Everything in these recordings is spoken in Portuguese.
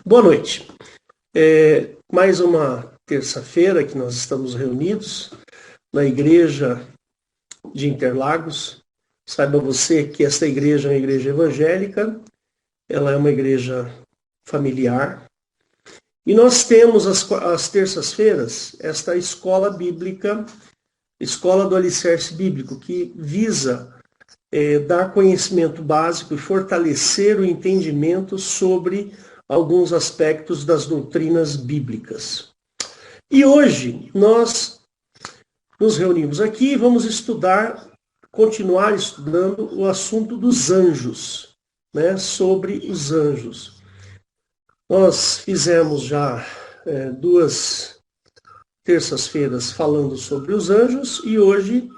Boa noite. Mais uma terça-feira que nós estamos reunidos na igreja de Interlagos. Saiba você que esta igreja é uma igreja evangélica, ela é uma igreja familiar. E nós temos às terças-feiras esta escola bíblica, escola do alicerce bíblico, que visa dar conhecimento básico e fortalecer o entendimento sobre alguns aspectos das doutrinas bíblicas. E hoje nós nos reunimos aqui e vamos continuar estudando o assunto dos anjos, né? Sobre os anjos. Nós fizemos já duas terças-feiras falando sobre os anjos e hoje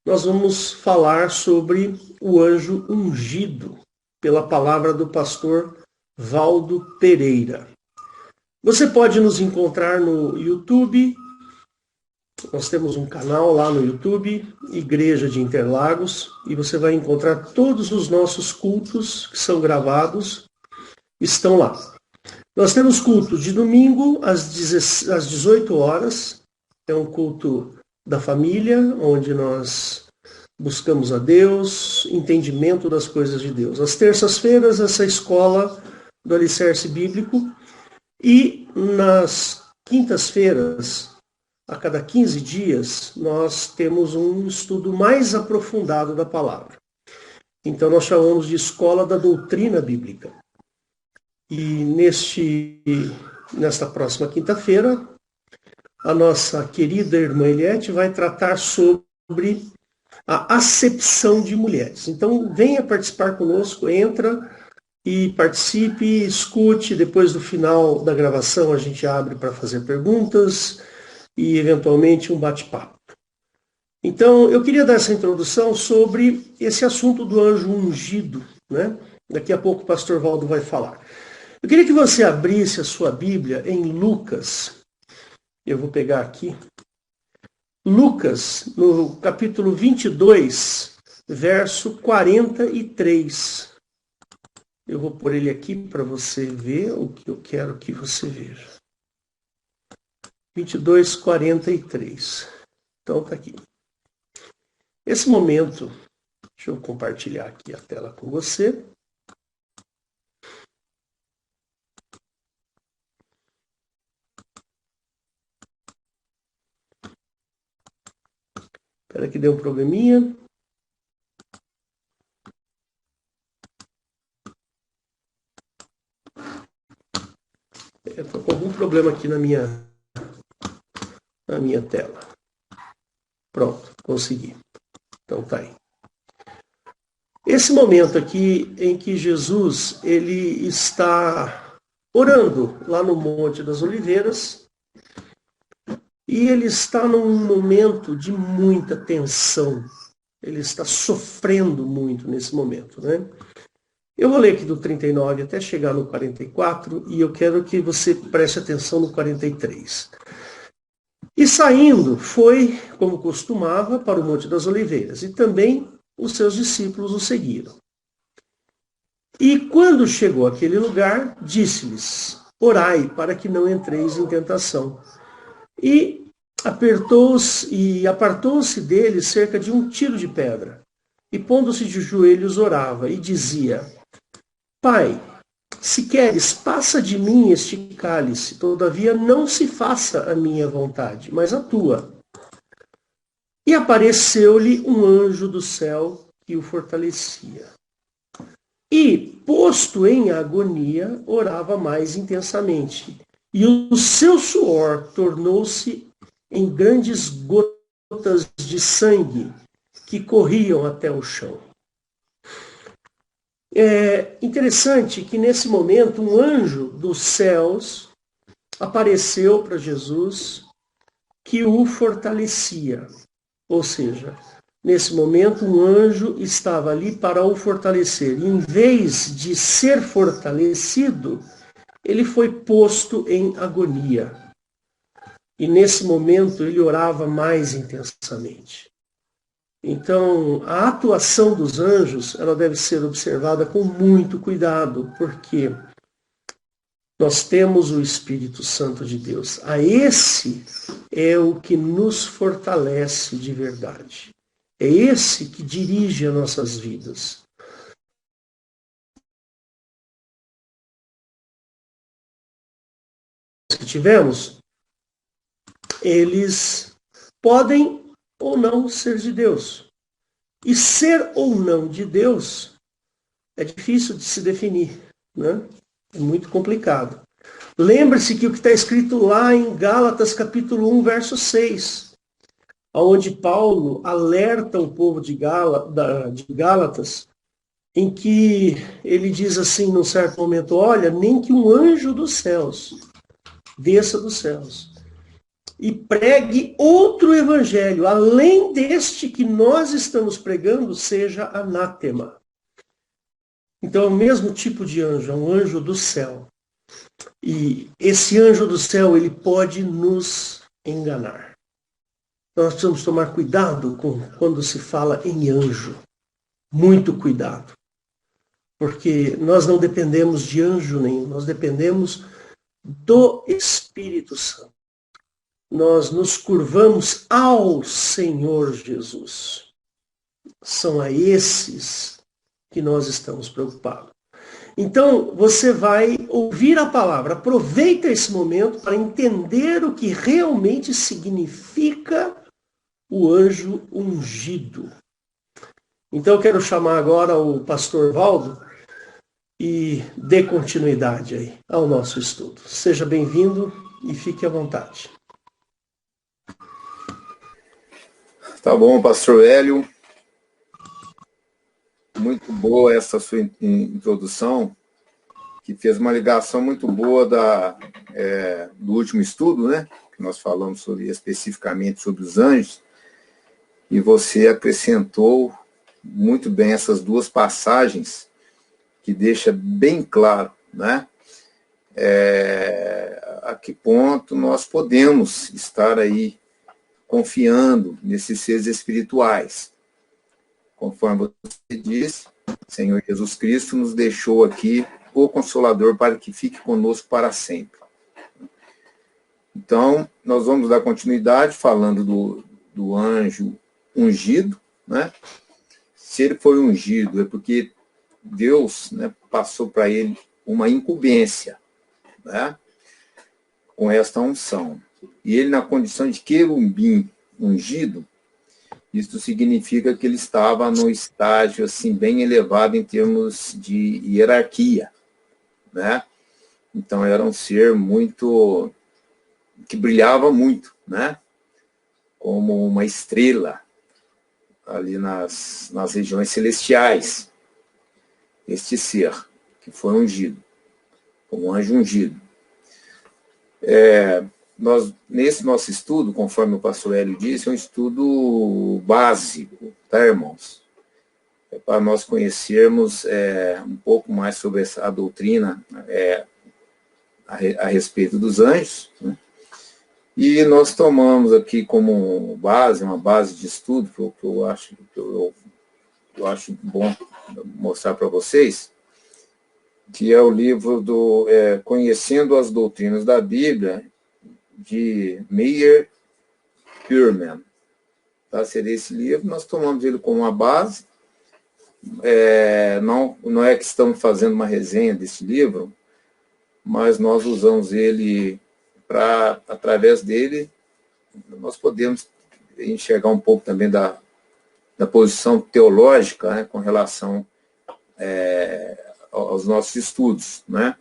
nós vamos falar sobre o anjo ungido pela palavra do pastor Valdo Pereira. Você pode nos encontrar no YouTube. Nós temos um canal lá no YouTube, Igreja de Interlagos, e você vai encontrar todos os nossos cultos que são gravados, estão lá. Nós temos culto de domingo às 18 horas, é um culto da família, onde nós buscamos a Deus, entendimento das coisas de Deus. Às terças-feiras, essa escola do alicerce bíblico, e nas quintas-feiras, a cada 15 dias, nós temos um estudo mais aprofundado da palavra. Então, nós chamamos de Escola da Doutrina Bíblica. E nesta próxima quinta-feira, a nossa querida irmã Eliette vai tratar sobre a acepção de mulheres. Então, venha participar conosco, entra e participe, escute. Depois do final da gravação, a gente abre para fazer perguntas e, eventualmente, um bate-papo. Então, eu queria dar essa introdução sobre esse assunto do anjo ungido, né? Daqui a pouco o pastor Valdo vai falar. Eu queria que você abrisse a sua Bíblia em Lucas. Eu vou pegar aqui. Lucas, no capítulo 22, verso 43. Eu vou pôr ele aqui para você ver o que eu quero que você veja. 22, 43. Então tá aqui. Esse momento, deixa eu compartilhar aqui a tela com você. Espera que deu um probleminha. Estou com algum problema aqui na minha tela. Pronto, consegui. Então tá aí. Esse momento aqui em que Jesus ele está orando lá no Monte das Oliveiras e ele está num momento de muita tensão. Ele está sofrendo muito nesse momento, né? Eu vou ler aqui do 39 até chegar no 44 e eu quero que você preste atenção no 43. E saindo, foi, como costumava, para o Monte das Oliveiras, e também os seus discípulos o seguiram. E quando chegou àquele lugar, disse-lhes: orai para que não entreis em tentação. E apartou-se deles cerca de um tiro de pedra. E pondo-se de joelhos, orava e dizia: Pai, se queres, passa de mim este cálice, todavia não se faça a minha vontade, mas a tua. E apareceu-lhe um anjo do céu que o fortalecia. E, posto em agonia, orava mais intensamente. E o seu suor tornou-se em grandes gotas de sangue que corriam até o chão. É interessante que nesse momento um anjo dos céus apareceu para Jesus que o fortalecia. Ou seja, nesse momento um anjo estava ali para o fortalecer. E em vez de ser fortalecido, ele foi posto em agonia. E nesse momento ele orava mais intensamente. Então, a atuação dos anjos, ela deve ser observada com muito cuidado, porque Nós temos o Espírito Santo de Deus. A esse é o que nos fortalece de verdade. É esse que dirige as nossas vidas. Que tivemos, eles podem ou não ser de Deus. E ser ou não de Deus é difícil de se definir, né? É muito complicado. Lembre-se que o que está escrito lá em Gálatas capítulo 1, verso 6, onde Paulo alerta o povo de Gálatas, em que ele diz assim, num certo momento, olha, nem que um anjo dos céus desça dos céus e pregue outro evangelho, além deste que nós estamos pregando, seja anátema. Então é o mesmo tipo de anjo, é um anjo do céu. E esse anjo do céu, ele pode nos enganar. Então nós precisamos tomar cuidado quando se fala em anjo. Muito cuidado. Porque nós não dependemos de anjo nenhum, nós dependemos do Espírito Santo. Nós nos curvamos ao Senhor Jesus. São a esses que nós estamos preocupados. Então, você vai ouvir a palavra. Aproveita esse momento para entender o que realmente significa o anjo ungido. Então, eu quero chamar agora o pastor Valdo e dê continuidade aí ao nosso estudo. Seja bem-vindo e fique à vontade. Tá bom, pastor Hélio. Muito boa essa sua introdução, que fez uma ligação muito boa do último estudo, né? Que nós falamos especificamente sobre os anjos, e você acrescentou muito bem essas duas passagens, que deixa bem claro, né? A que ponto nós podemos estar aí confiando nesses seres espirituais. Conforme você disse, Senhor Jesus Cristo nos deixou aqui o Consolador para que fique conosco para sempre. Então, nós vamos dar continuidade falando do anjo ungido, né? Se ele foi ungido, é porque Deus, né, passou para ele uma incumbência, né, com esta unção. E ele, na condição de querubim ungido, isso significa que ele estava no estágio assim, bem elevado em termos de hierarquia, né? Então era um ser que brilhava muito, né? Como uma estrela ali nas regiões celestiais. Este ser que foi ungido, como anjo ungido. Nesse nosso estudo, conforme o pastor Hélio disse, é um estudo básico, tá, irmãos? É para nós conhecermos um pouco mais sobre a doutrina a respeito dos anjos, né? E nós tomamos aqui como base, uma base de estudo, que eu acho bom mostrar para vocês, que é o livro do Conhecendo as Doutrinas da Bíblia, de Meyer Purman. Tá? Seria esse livro, nós tomamos ele como uma base. Não é que estamos fazendo uma resenha desse livro, mas nós usamos ele para, através dele, nós podemos enxergar um pouco também da posição teológica, né, com relação aos nossos estudos, né?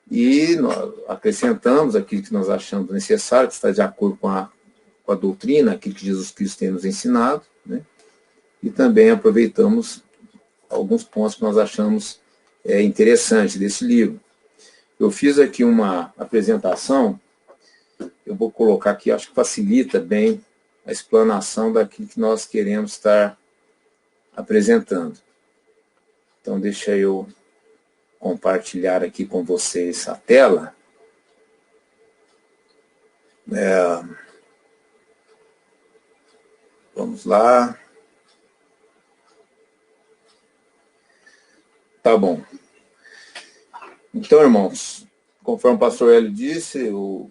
E nós acrescentamos aquilo que nós achamos necessário, que está de acordo com a doutrina, aquilo que Jesus Cristo tem nos ensinado, né? E também aproveitamos alguns pontos que nós achamos interessantes desse livro. Eu fiz aqui uma apresentação, eu vou colocar aqui, acho que facilita bem a explanação daquilo que nós queremos estar apresentando. Então, deixa eu compartilhar aqui com vocês a tela. Vamos lá. Tá bom. Então, irmãos, conforme o pastor Hélio disse, eu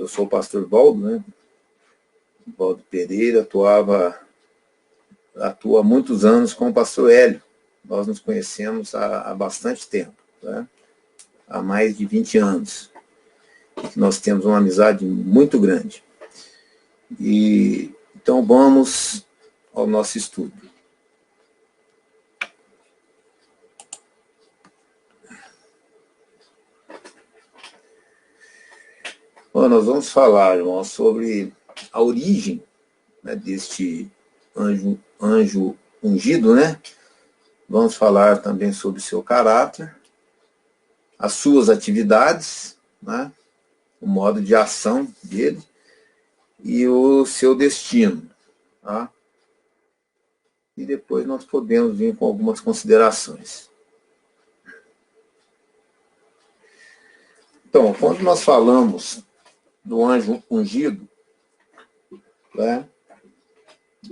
sou o pastor Valdo, né? Valdo Pereira, atua há muitos anos com o pastor Hélio. Nós nos conhecemos há bastante tempo, né? Há mais de 20 anos. Nós temos uma amizade muito grande. E então vamos ao nosso estudo. Bom, nós vamos falar, irmãos, sobre a origem, né, deste anjo ungido, né? Vamos falar também sobre o seu caráter, as suas atividades, né? O modo de ação dele e o seu destino, tá? E depois nós podemos vir com algumas considerações. Então, quando nós falamos do anjo ungido, né,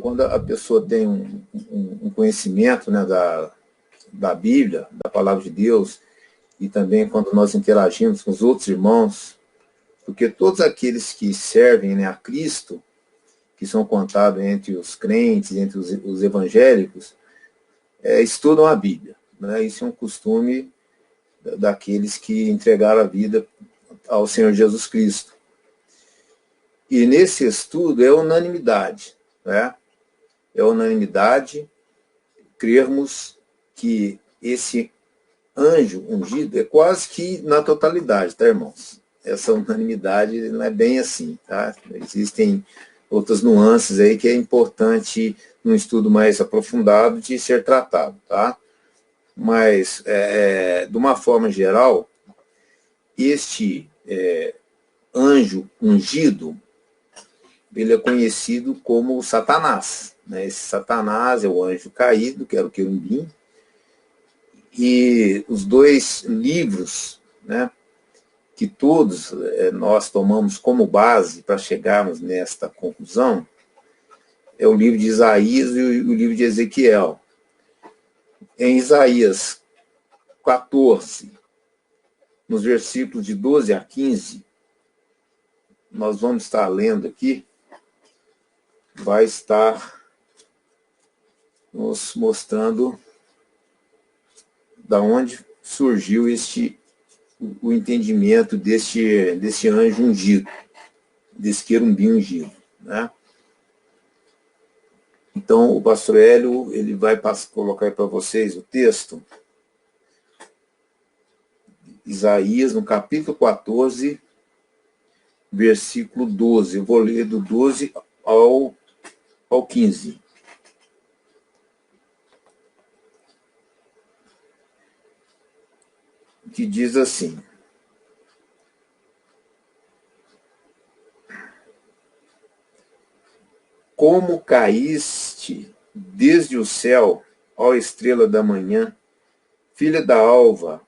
quando a pessoa tem um conhecimento, né, da Bíblia, da palavra de Deus, e também quando nós interagimos com os outros irmãos, porque todos aqueles que servem, né, a Cristo, que são contados entre os crentes, entre os evangélicos, estudam a Bíblia, né? Isso é um costume daqueles que entregaram a vida ao Senhor Jesus Cristo. E nesse estudo é unanimidade, né? É unanimidade crermos que esse anjo ungido é quase que na totalidade, tá, irmãos? Essa unanimidade não é bem assim, tá? Existem outras nuances aí que é importante, num estudo mais aprofundado, de ser tratado, tá? Mas, de uma forma geral, este anjo ungido, ele é conhecido como Satanás, né? Esse Satanás é o anjo caído, que era o querubim, e os dois livros, né, que todos nós tomamos como base para chegarmos nesta conclusão, é o livro de Isaías e o livro de Ezequiel. Em Isaías 14, nos versículos de 12 a 15, nós vamos estar lendo aqui, vai estar nos mostrando da onde surgiu o entendimento desse anjo ungido, desse querubim ungido, né? Então, o pastor Hélio, ele vai colocar para vocês o texto, Isaías, no capítulo 14, versículo 12. Eu vou ler do 12 ao 15. Que diz assim: como caíste desde o céu, ó estrela da manhã, filha da alva,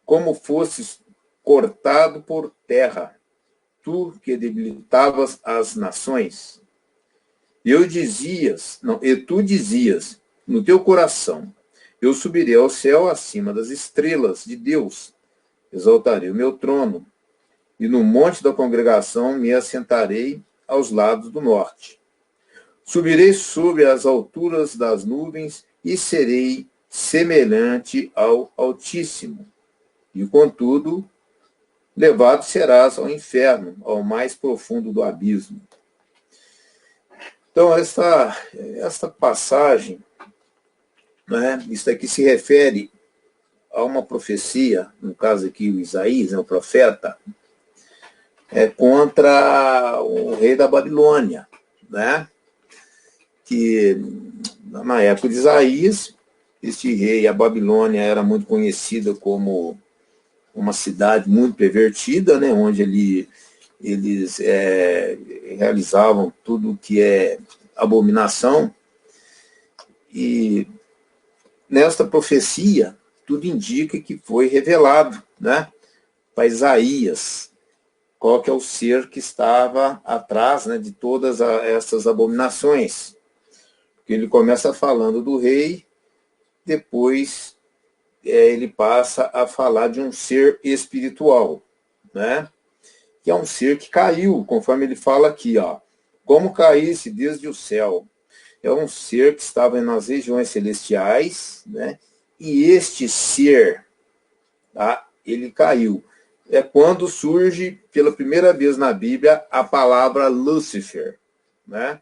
como fostes cortado por terra, tu que debilitavas as nações. E tu dizias no teu coração: eu subirei ao céu acima das estrelas de Deus, exaltarei o meu trono, e no monte da congregação me assentarei aos lados do norte. Subirei sobre as alturas das nuvens e serei semelhante ao Altíssimo. E, contudo, levado serás ao inferno, ao mais profundo do abismo. Então, esta passagem, né, isso aqui se refere a uma profecia, no caso aqui o Isaías, né, o profeta, contra o rei da Babilônia, né? Que na época de Isaías, este rei, a Babilônia era muito conhecida como uma cidade muito pervertida, né, onde eles realizavam tudo que é abominação. E nesta profecia, tudo indica que foi revelado, né, para Isaías qual que é o ser que estava atrás, né, de todas essas abominações. Porque ele começa falando do rei, depois ele passa a falar de um ser espiritual, né? Que é um ser que caiu, conforme ele fala aqui, ó, como caísse desde o céu. É um ser que estava nas regiões celestiais, né? E este ser, tá? Ele caiu. É quando surge pela primeira vez na Bíblia a palavra Lúcifer, né?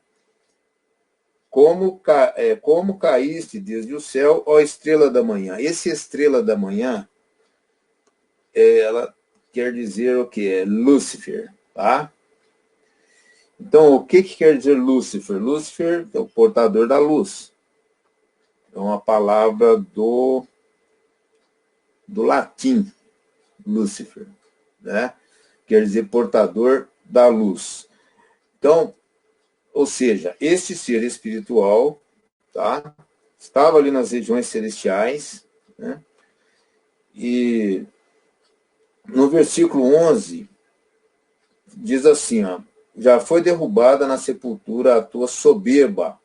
Como caíste desde o céu, ó estrela da manhã. Esse estrela da manhã, ela quer dizer o que? É Lúcifer, tá? Então, o que quer dizer Lúcifer? Lúcifer é o portador da luz. É uma palavra do latim, Lúcifer, né? Quer dizer portador da luz. Então, ou seja, este ser espiritual, tá? Estava ali nas regiões celestiais, né? E no versículo 11, diz assim, ó, já foi derrubada na sepultura a tua soberba,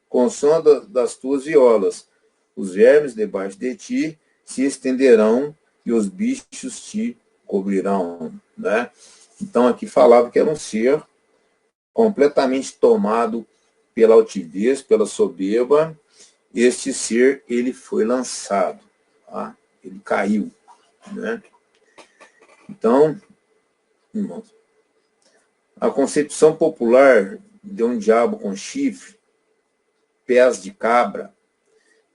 com som das tuas violas. Os vermes debaixo de ti se estenderão e os bichos te cobrirão, né? Então aqui falava que era um ser completamente tomado pela altivez, pela soberba. Este ser, ele foi lançado, tá? Ele caiu, né? Então, irmãos, a concepção popular de um diabo com chifre, pés de cabra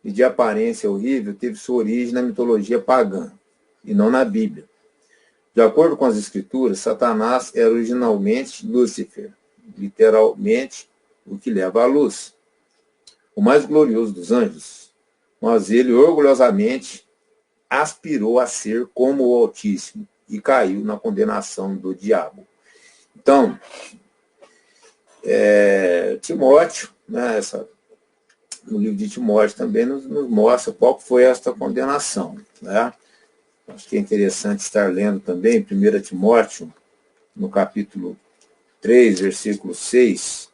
e de aparência horrível teve sua origem na mitologia pagã e não na Bíblia. De acordo com as escrituras, Satanás era originalmente Lúcifer, literalmente o que leva à luz, o mais glorioso dos anjos, mas ele orgulhosamente aspirou a ser como o Altíssimo e caiu na condenação do diabo. Então, Timóteo, né, no livro de Timóteo também nos mostra qual foi esta condenação, né? Acho que é interessante estar lendo também 1 Timóteo, no capítulo 3, versículo 6.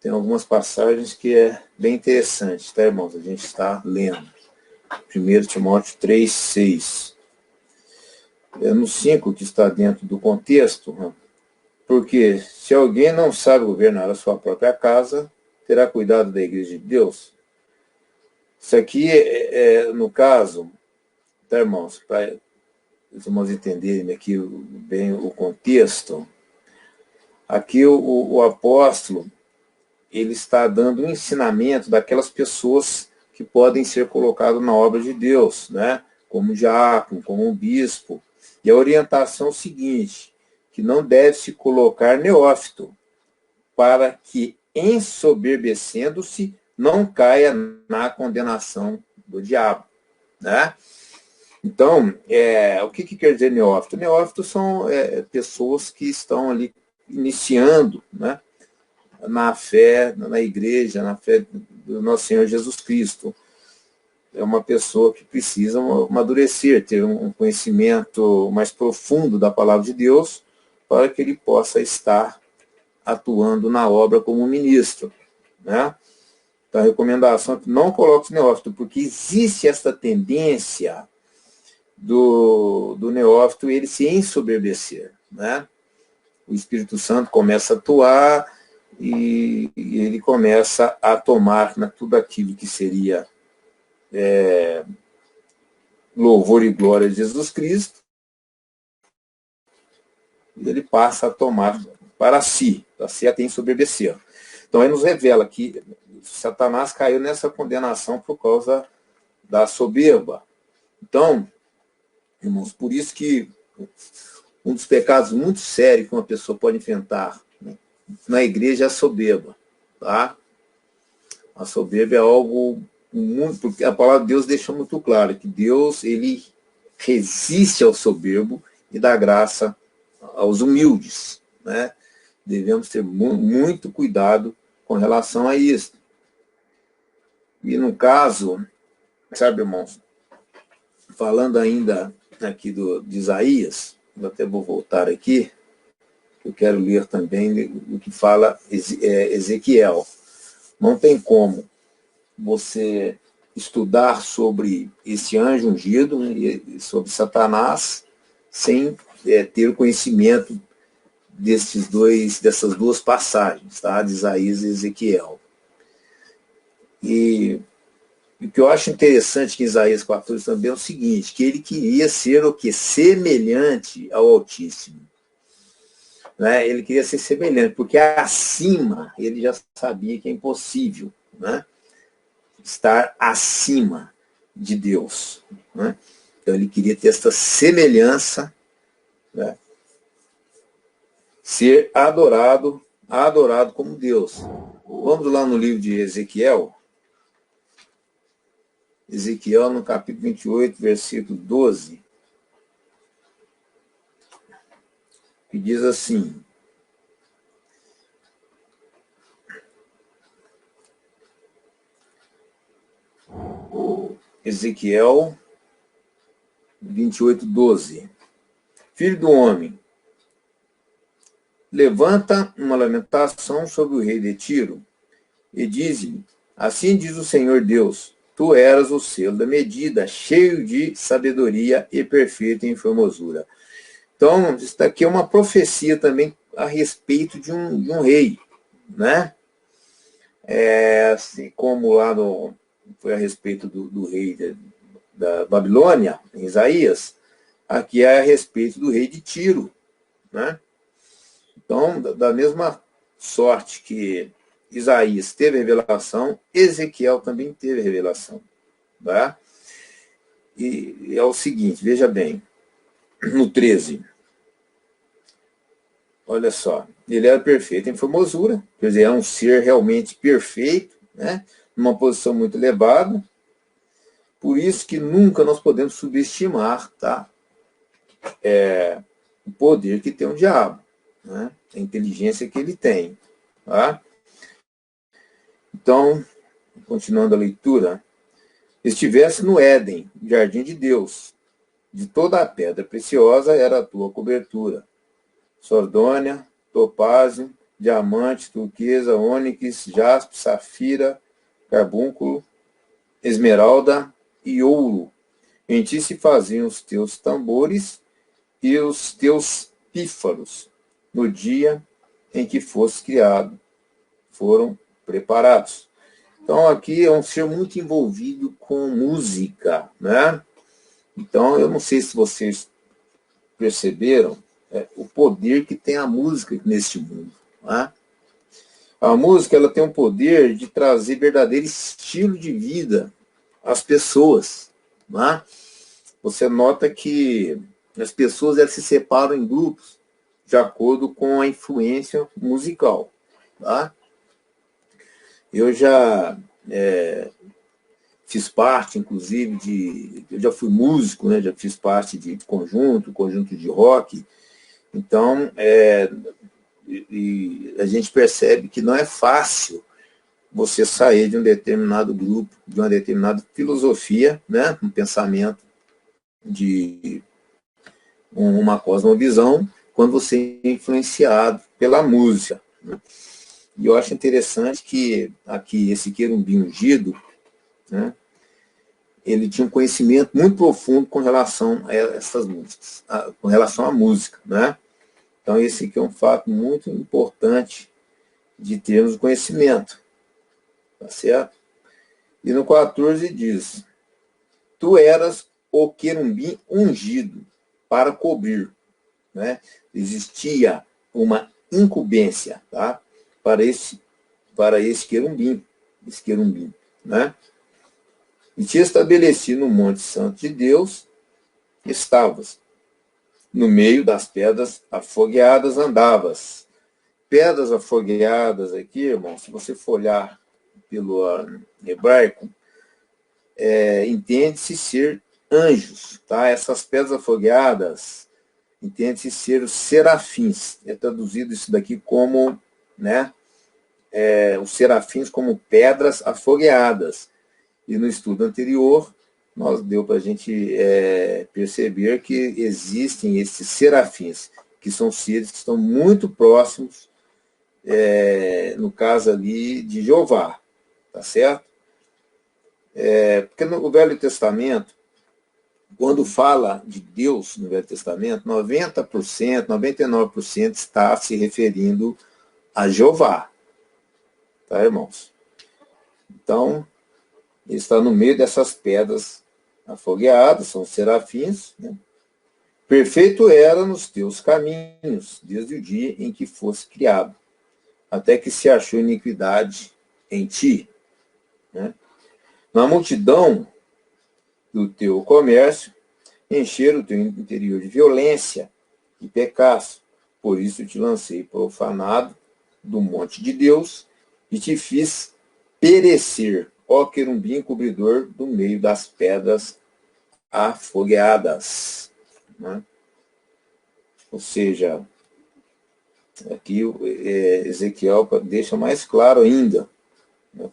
Tem algumas passagens que é bem interessante, tá, irmãos? A gente está lendo. 1 Timóteo 3, 6. No 5, que está dentro do contexto, porque se alguém não sabe governar a sua própria casa, terá cuidado da igreja de Deus? Isso aqui no caso, tá, irmãos, para os irmãos entenderem aqui bem o contexto, aqui o apóstolo, ele está dando um ensinamento daquelas pessoas que podem ser colocadas na obra de Deus, né? Como diácono, como um bispo. E a orientação é o seguinte, que não deve se colocar neófito, para que, ensoberbecendo-se, não caia na condenação do diabo, né? Então, o que quer dizer neófito? Neófitos são pessoas que estão ali iniciando, né, na fé, na igreja, na fé do nosso Senhor Jesus Cristo. É uma pessoa que precisa amadurecer, ter um conhecimento mais profundo da palavra de Deus, para que ele possa estar atuando na obra como ministro, né? Então, a recomendação é que não coloque o neófito, porque existe essa tendência do neófito ele se ensoberbecer, né? O Espírito Santo começa a atuar e ele começa a tomar tudo aquilo que seria louvor e glória de Jesus Cristo, e ele passa a tomar para si até ensoberbecer. Então, aí nos revela que Satanás caiu nessa condenação por causa da soberba. Então, irmãos, por isso que um dos pecados muito sérios que uma pessoa pode enfrentar, né, na igreja é a soberba, tá? A soberba é algo muito, porque a palavra de Deus deixa muito claro que Deus, ele resiste ao soberbo e dá graça aos humildes, né? Devemos ter muito cuidado com relação a isso. E no caso, sabe, irmãos, falando ainda aqui de Isaías, eu até vou voltar aqui, eu quero ler também o que fala Ezequiel. Não tem como você estudar sobre esse anjo ungido, né, e sobre Satanás, sem ter o conhecimento dessas duas passagens, tá? De Isaías e Ezequiel. E o que eu acho interessante que em Isaías 14 também é o seguinte, que ele queria ser o quê? Semelhante ao Altíssimo. Né? Ele queria ser semelhante, porque acima ele já sabia que é impossível, né? Estar acima de Deus. Né? Então ele queria ter essa semelhança, né? Ser adorado como Deus. Vamos lá no livro de Ezequiel. Ezequiel, no capítulo 28, versículo 12, que diz assim: Ezequiel 28, 12. Filho do homem, levanta uma lamentação sobre o rei de Tiro e diz-lhe: assim diz o Senhor Deus, tu eras o selo da medida, cheio de sabedoria e perfeito em formosura. Então, isso daqui é uma profecia também a respeito de um rei, né? Assim como lá foi a respeito do rei da Babilônia, em Isaías, aqui é a respeito do rei de Tiro, né? Então, da mesma sorte que Isaías teve revelação, Ezequiel também teve revelação. Tá? E é o seguinte, veja bem, no 13, olha só, ele era perfeito em formosura, quer dizer, é um ser realmente perfeito, né? Numa posição muito elevada, por isso que nunca nós podemos subestimar, tá? O poder que tem o diabo, né? A inteligência que ele tem. Tá? Então, continuando a leitura, estivesse no Éden, jardim de Deus, de toda a pedra preciosa era a tua cobertura, sordônia, topázio, diamante, turquesa, ônix, jaspe, safira, carbúnculo, esmeralda e ouro. Em ti se faziam os teus tambores e os teus pífaros, no dia em que fosse criado, foram preparados. Então aqui é um ser muito envolvido com música, né? Então eu não sei se vocês perceberam o poder que tem a música neste mundo. Né? A música ela tem um poder de trazer verdadeiro estilo de vida às pessoas. Né? Você nota que as pessoas elas se separam em grupos de acordo com a influência musical. Tá? Eu já fiz parte, inclusive, eu já fui músico, né? Já fiz parte de conjunto de rock. Então, e a gente percebe que não é fácil você sair de um determinado grupo, de uma determinada filosofia, né? Um pensamento de uma cosmovisão, quando você é influenciado pela música. Né? E eu acho interessante que aqui esse querubim ungido, né? Ele tinha um conhecimento muito profundo com relação a essas músicas, com relação à música, né? Então esse aqui é um fato muito importante de termos conhecimento, tá certo? E no 14 diz: tu eras o querubim ungido para cobrir, né? Existia uma incumbência, tá? Para esse querubim, né? E te estabeleci no Monte Santo de Deus, estavas. No meio das pedras afogueadas andavas. Pedras afogueadas aqui, irmão, se você for olhar pelo hebraico, entende-se ser anjos, tá? Essas pedras afogueadas, entende-se ser os serafins. É traduzido isso daqui como, né? Os serafins como pedras afogueadas. E no estudo anterior, deu para a gente perceber que existem esses serafins, que são seres que estão muito próximos, no caso ali, de Jeová, tá certo? Porque no Velho Testamento, quando fala de Deus no Velho Testamento, 90%, 99% está se referindo a Jeová. Tá, irmãos? Então, ele está no meio dessas pedras afogueadas, são serafins, né? Perfeito era nos teus caminhos, desde o dia em que fosse criado, até que se achou iniquidade em ti, né? Na multidão do teu comércio, encher o teu interior de violência e pecado. Por isso te lancei profanado do monte de Deus e te fiz perecer, ó querumbim cobridor, do meio das pedras afogueadas. Né? Ou seja, aqui Ezequiel deixa mais claro ainda, né,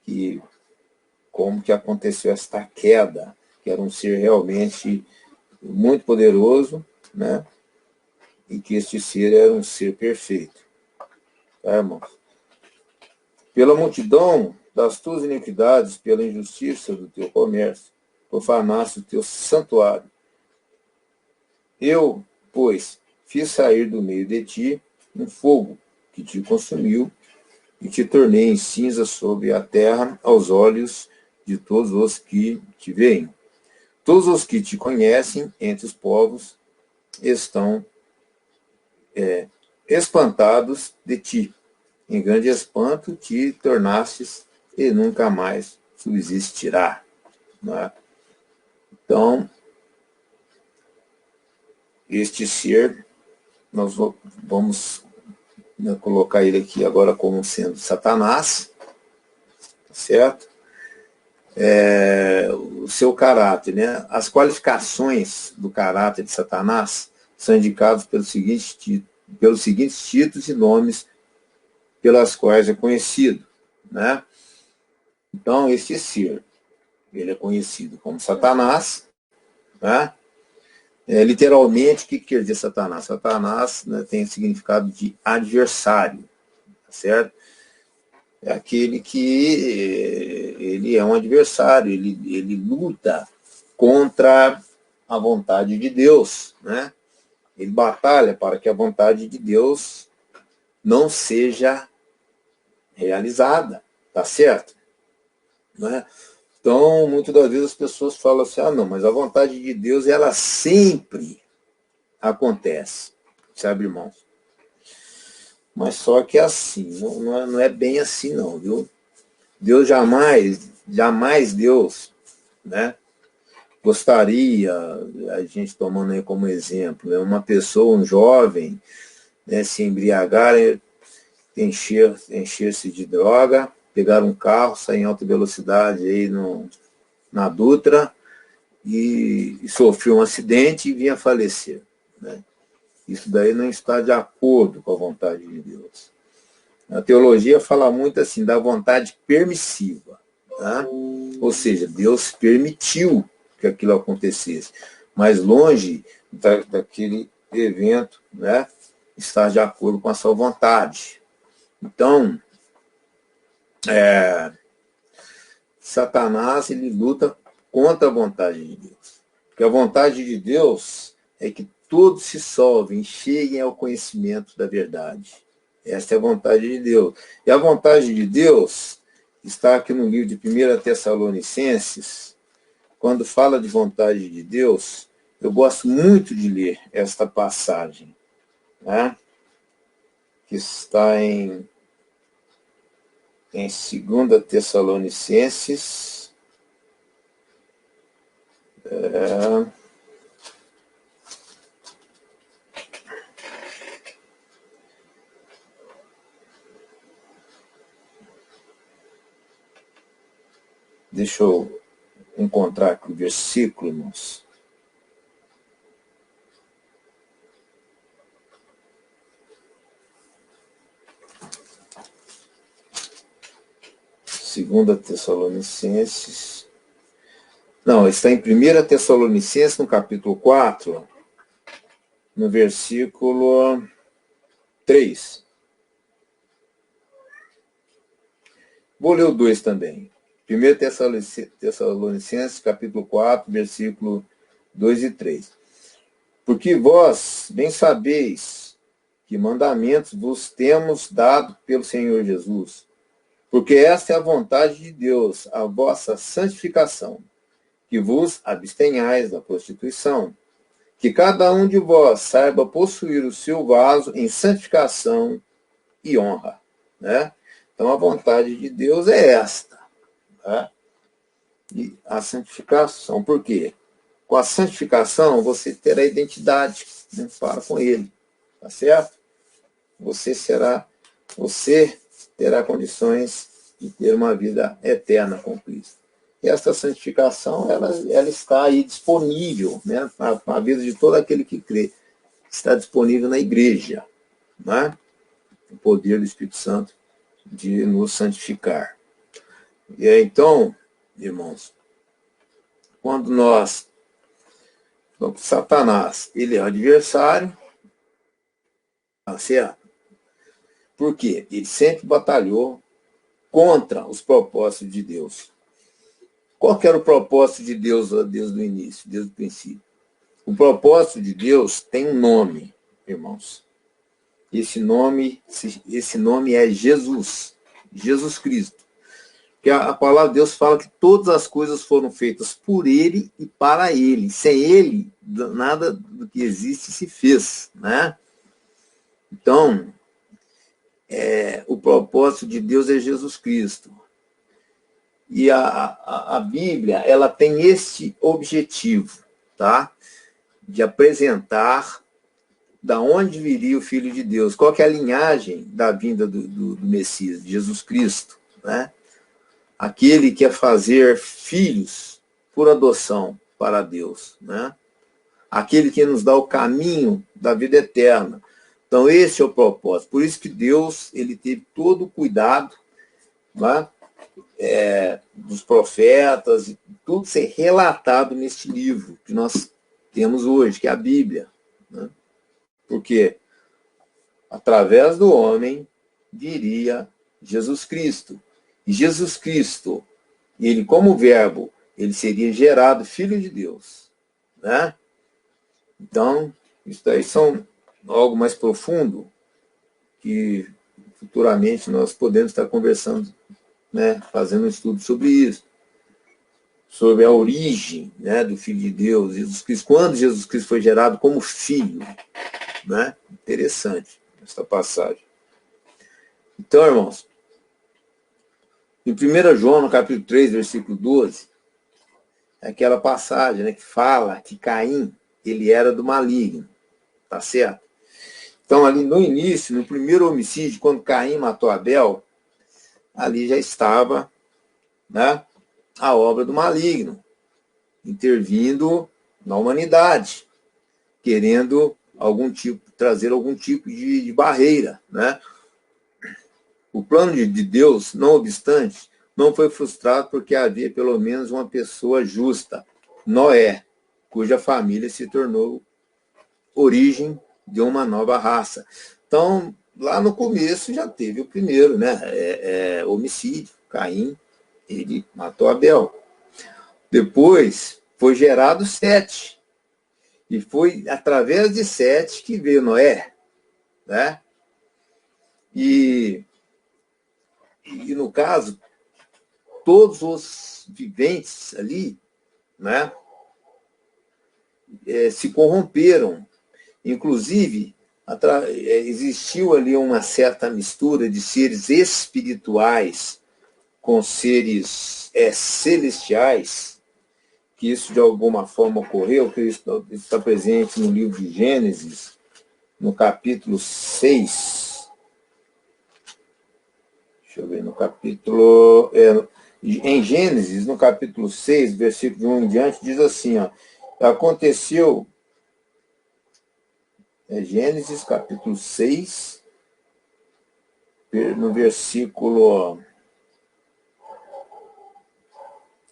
que como que aconteceu esta queda, que era um ser realmente muito poderoso, né, e que este ser era um ser perfeito. Tá, irmãos? Pela multidão das tuas iniquidades, pela injustiça do teu comércio, profanaste o teu santuário. Eu, pois, fiz sair do meio de ti um fogo que te consumiu e te tornei em cinza sobre a terra aos olhos de todos os que te veem. Todos os que te conhecem entre os povos estão espantados de ti. Em grande espanto te tornastes e nunca mais subsistirá. Né? Então, este ser, nós vamos, né, colocar ele aqui agora como sendo Satanás, certo? O seu caráter, né? As qualificações do caráter de Satanás são indicadas pelos seguintes títulos e nomes pelas quais é conhecido, né? Então, este ser, ele é conhecido como Satanás, né? Literalmente, o que quer dizer Satanás? Satanás, né, tem o significado de adversário, certo? É aquele que ele é um adversário, ele luta contra a vontade de Deus, né? Ele batalha para que a vontade de Deus não seja realizada, tá certo? Né? Então, muitas das vezes as pessoas falam assim, não, mas a vontade de Deus, ela sempre acontece, sabe, irmãos? Mas só que é assim, não é bem assim não, viu? Deus jamais Deus, né, gostaria, a gente tomando aí como exemplo, né, uma pessoa, um jovem, né, se embriagar, encher-se de droga, pegar um carro, sair em alta velocidade aí na Dutra e sofrer um acidente e vir a falecer. Né? Isso daí não está de acordo com a vontade de Deus. A teologia fala muito assim, da vontade permissiva. Tá? Ou seja, Deus permitiu que aquilo acontecesse. Mas longe daquele evento, né, estar de acordo com a sua vontade. Então, Satanás, ele luta contra a vontade de Deus. Porque a vontade de Deus é que todos se salvem, cheguem ao conhecimento da verdade. Esta é a vontade de Deus. E a vontade de Deus está aqui no livro de 1 Tessalonicenses. Quando fala de vontade de Deus, eu gosto muito de ler esta passagem, né? Que está em 2 Tessalonicenses. Deixa eu encontrar aqui o versículo, irmãos. Segunda Tessalonicenses. Não, está em 1 Tessalonicenses, no capítulo 4, no versículo 3. Vou ler o 2 também. 1 Tessalonicenses, capítulo 4, versículo 2 e 3. Porque vós bem sabeis que mandamentos vos temos dado pelo Senhor Jesus, porque esta é a vontade de Deus, a vossa santificação, que vos abstenhais da prostituição, que cada um de vós saiba possuir o seu vaso em santificação e honra. Né? Então a vontade de Deus é esta. Né? E a santificação, por quê? Com a santificação você terá identidade, né, para com Ele. Tá certo? Você terá condições de ter uma vida eterna com Cristo. E essa santificação, ela está aí disponível, né, para a vida de todo aquele que crê. Está disponível na igreja, né? O poder do Espírito Santo de nos santificar. E aí, então, irmãos, quando Satanás, ele é o adversário, tá certo? Por quê? Ele sempre batalhou contra os propósitos de Deus. Qual que era o propósito de Deus desde o início, desde o princípio? O propósito de Deus tem um nome, irmãos. Esse nome é Jesus. Jesus Cristo. Porque a palavra de Deus fala que todas as coisas foram feitas por Ele e para Ele. Sem Ele, nada do que existe se fez. Né? Então, o propósito de Deus é Jesus Cristo. E a Bíblia, ela tem este objetivo, tá? De apresentar da onde viria o Filho de Deus, qual que é a linhagem da vinda do Messias, de Jesus Cristo, né? Aquele que quer fazer filhos por adoção para Deus, né? Aquele que nos dá o caminho da vida eterna. Então esse é o propósito. Por isso que Deus, ele teve todo o cuidado, né? Dos profetas, tudo ser relatado neste livro que nós temos hoje, que é a Bíblia. Né? Porque através do homem viria Jesus Cristo. E Jesus Cristo, ele como verbo, ele seria gerado filho de Deus. Né? Então, isso daí são algo mais profundo que futuramente nós podemos estar conversando, né, fazendo um estudo sobre isso, sobre a origem, né, do Filho de Deus, Jesus Cristo, quando Jesus Cristo foi gerado como filho. Né? Interessante essa passagem. Então, irmãos, em 1 João, no capítulo 3, versículo 12, é aquela passagem, né, que fala que Caim, ele era do maligno. Tá certo? Então, ali no início, no primeiro homicídio, quando Caim matou Abel, ali já estava, né, a obra do maligno, intervindo na humanidade, querendo trazer algum tipo de barreira. Né? O plano de Deus, não obstante, não foi frustrado porque havia pelo menos uma pessoa justa, Noé, cuja família se tornou origem de uma nova raça. Então, lá no começo já teve o primeiro, né? Homicídio. Caim, ele matou Abel. Depois foi gerado Sete. E foi através de Sete que veio Noé. Né? E no caso, todos os viventes ali, né, se corromperam. Inclusive, existiu ali uma certa mistura de seres espirituais com seres celestiais, que isso de alguma forma ocorreu, que isso está presente no livro de Gênesis, no capítulo 6. Deixa eu ver, no capítulo... em Gênesis, no capítulo 6, versículo de 1 em diante, diz assim, ó, aconteceu... Gênesis, capítulo 6, no versículo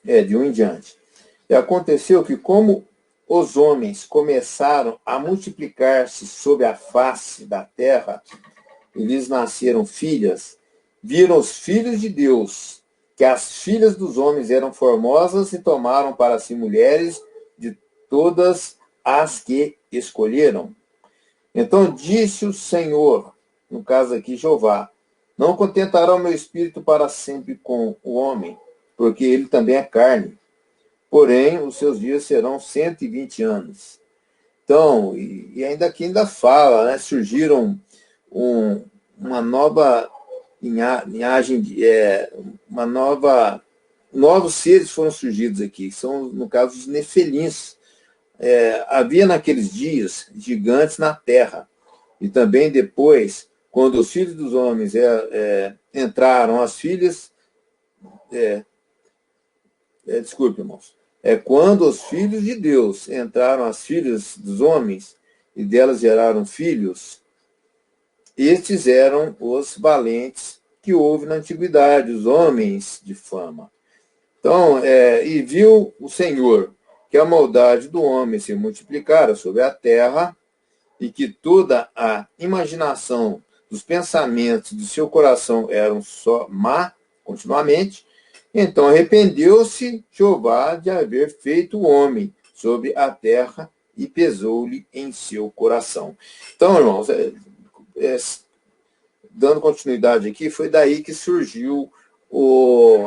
de 1 em diante. E aconteceu que, como os homens começaram a multiplicar-se sobre a face da terra, e lhes nasceram filhas, viram os filhos de Deus que as filhas dos homens eram formosas e tomaram para si mulheres de todas as que escolheram. Então disse o Senhor, no caso aqui Jeová, não contentará o meu espírito para sempre com o homem, porque ele também é carne. Porém, os seus dias serão 120 anos. Então, e ainda aqui ainda fala, né, surgiram uma nova linhagem, novos seres foram surgidos aqui, que são, no caso, os nefelins. Havia naqueles dias gigantes na terra, e também depois, quando os filhos dos homens entraram, as filhas... desculpe, irmãos. Quando os filhos de Deus entraram as filhas dos homens, e delas geraram filhos, estes eram os valentes que houve na antiguidade, os homens de fama. Então, e viu o Senhor que a maldade do homem se multiplicara sobre a terra, e que toda a imaginação dos pensamentos do seu coração eram só má, continuamente. Então arrependeu-se Jeová de haver feito o homem sobre a terra, e pesou-lhe em seu coração. Então, irmãos, dando continuidade aqui, foi daí que surgiu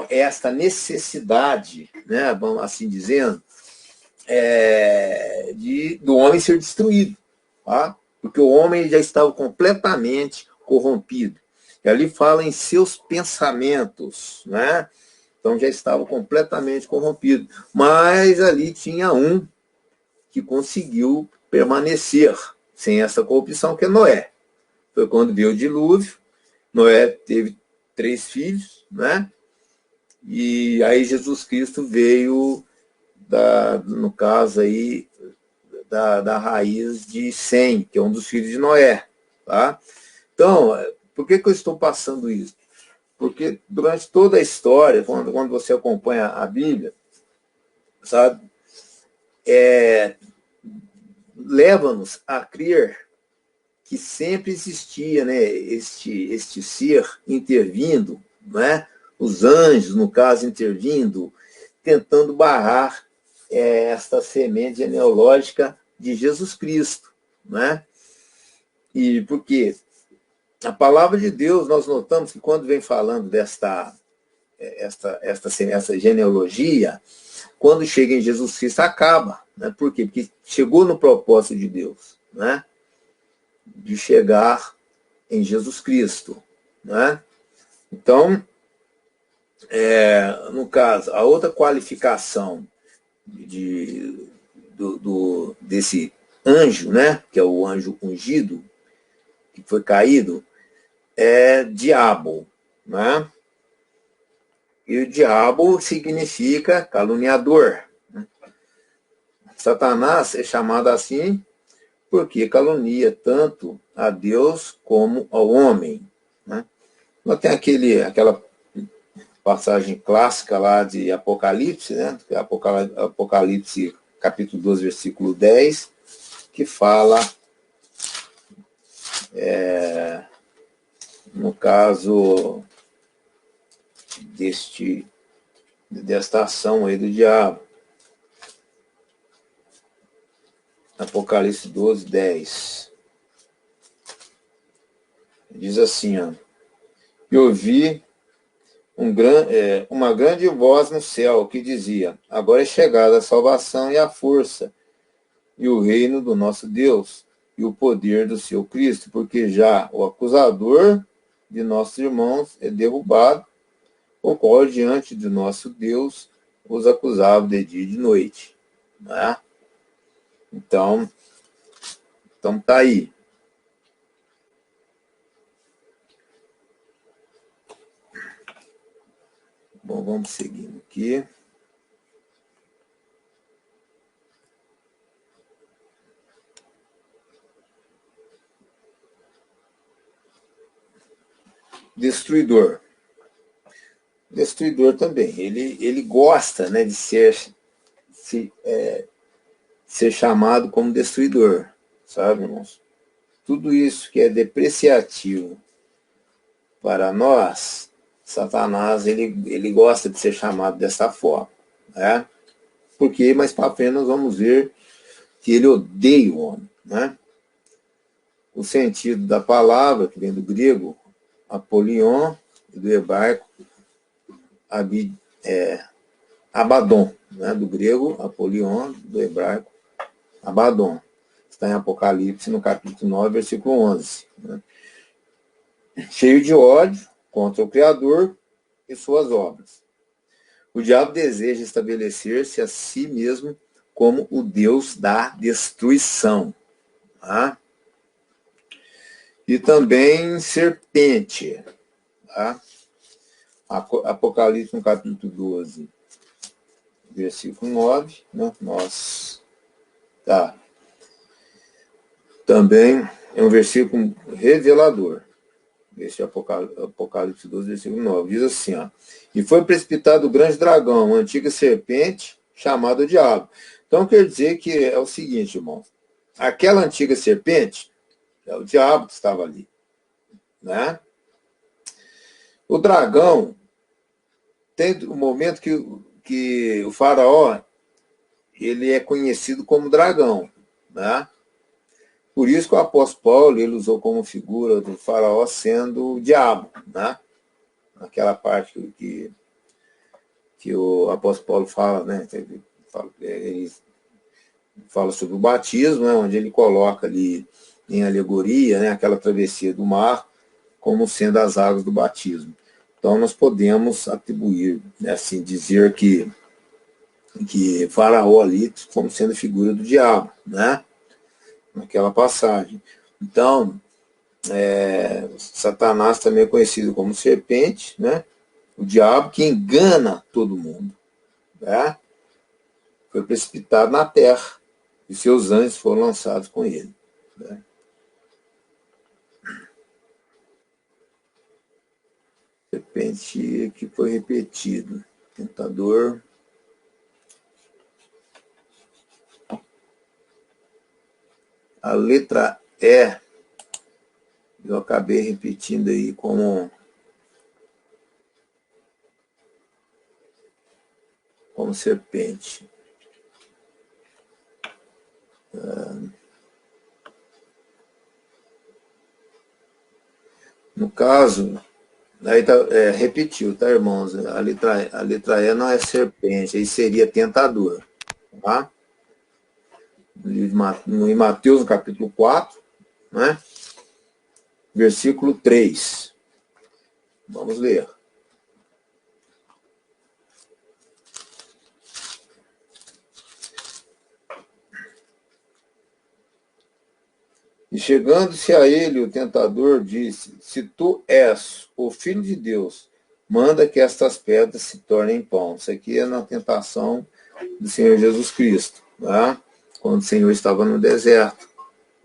esta necessidade, né, vamos assim dizendo, do homem ser destruído, tá? Porque o homem já estava completamente corrompido. E ali fala em seus pensamentos, né? Então já estava completamente corrompido. Mas ali tinha um que conseguiu permanecer sem essa corrupção, que é Noé. Foi quando veio o dilúvio. Noé teve 3 filhos, né? E aí Jesus Cristo veio, no caso aí, da raiz de Sem, que é um dos filhos de Noé. Tá? Então, por que eu estou passando isso? Porque durante toda a história, quando você acompanha a Bíblia, sabe, leva-nos a crer que sempre existia, né, este ser intervindo, né, os anjos, no caso, intervindo, tentando barrar esta semente genealógica de Jesus Cristo. Né? E por quê? A palavra de Deus, nós notamos que quando vem falando essa genealogia, quando chega em Jesus Cristo, acaba. Né? Por quê? Porque chegou no propósito de Deus, né? De chegar em Jesus Cristo. Né? Então, no caso, a outra qualificação desse anjo, né? Que é o anjo ungido, que foi caído, é diabo. Né? E o diabo significa caluniador. Satanás é chamado assim porque calunia tanto a Deus como ao homem. Né? Não tem aquela passagem clássica lá de Apocalipse, né? Apocalipse capítulo 12, versículo 10, que fala, no caso desta ação aí do diabo. Apocalipse 12, 10. Diz assim, ó, e ouvi uma grande voz no céu que dizia, agora é chegada a salvação e a força, e o reino do nosso Deus, e o poder do seu Cristo, porque já o acusador de nossos irmãos é derrubado, o qual diante de nosso Deus os acusava de dia e de noite. Né? Então tá aí. Bom, vamos seguindo aqui. Destruidor. Destruidor também. Ele gosta, né, de ser chamado como destruidor. Sabe, irmãos? Tudo isso que é depreciativo para nós Satanás, ele gosta de ser chamado dessa forma, né? Porque mais para frente nós vamos ver que ele odeia o homem, né? O sentido da palavra, que vem do grego, apolion, e do hebraico, Abaddon, né? Do grego, apolion, do hebraico, Abaddon. Está em Apocalipse, no capítulo 9, versículo 11. Né? Cheio de ódio contra o Criador e suas obras. O diabo deseja estabelecer-se a si mesmo como o Deus da destruição. Tá? E também serpente. Tá? Apocalipse, no capítulo 12, versículo 9. Né? Tá. Também é um versículo revelador. Esse Apocalipse 12, versículo 9. Diz assim, ó, e foi precipitado o grande dragão, uma antiga serpente, chamado Diabo. Então quer dizer que é o seguinte, irmão. Aquela antiga serpente, é o diabo que estava ali. Né? O dragão, tem o momento que o faraó, ele é conhecido como dragão. Né? Por isso que o apóstolo Paulo, ele usou como figura do faraó sendo o diabo, né? Aquela parte que o apóstolo Paulo fala, né? Ele fala sobre o batismo, né? Onde ele coloca ali em alegoria, né? Aquela travessia do mar como sendo as águas do batismo. Então nós podemos atribuir, né? Assim, dizer que faraó ali como sendo figura do diabo, né? Naquela passagem. Então, Satanás também é conhecido como serpente, né? O diabo que engana todo mundo. Né? Foi precipitado na terra e seus anjos foram lançados com ele. Né? Serpente que foi repetido. Tentador. A letra E, eu acabei repetindo aí como serpente. No caso, aí repetiu, tá, irmãos? A letra E não é serpente, aí seria tentador. Tá? Em Mateus, no capítulo 4, né? Versículo 3. Vamos ler. E chegando-se a ele, o tentador disse, se tu és o Filho de Deus, manda que estas pedras se tornem pão. Isso aqui é na tentação do Senhor Jesus Cristo, tá? Quando o Senhor estava no deserto,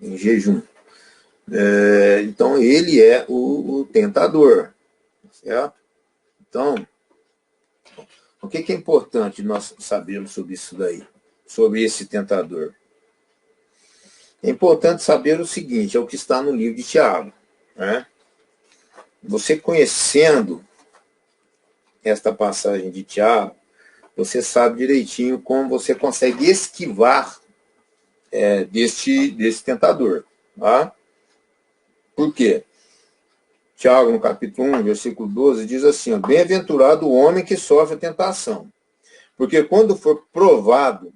em jejum. Então, ele é o tentador, certo? Então, o que é importante nós sabermos sobre isso daí? Sobre esse tentador? É importante saber o seguinte, é o que está no livro de Tiago. Né? Você conhecendo esta passagem de Tiago, você sabe direitinho como você consegue esquivar desse tentador. Tá? Por quê? Tiago, no capítulo 1, versículo 12, diz assim, bem-aventurado o homem que sofre a tentação, porque quando for provado,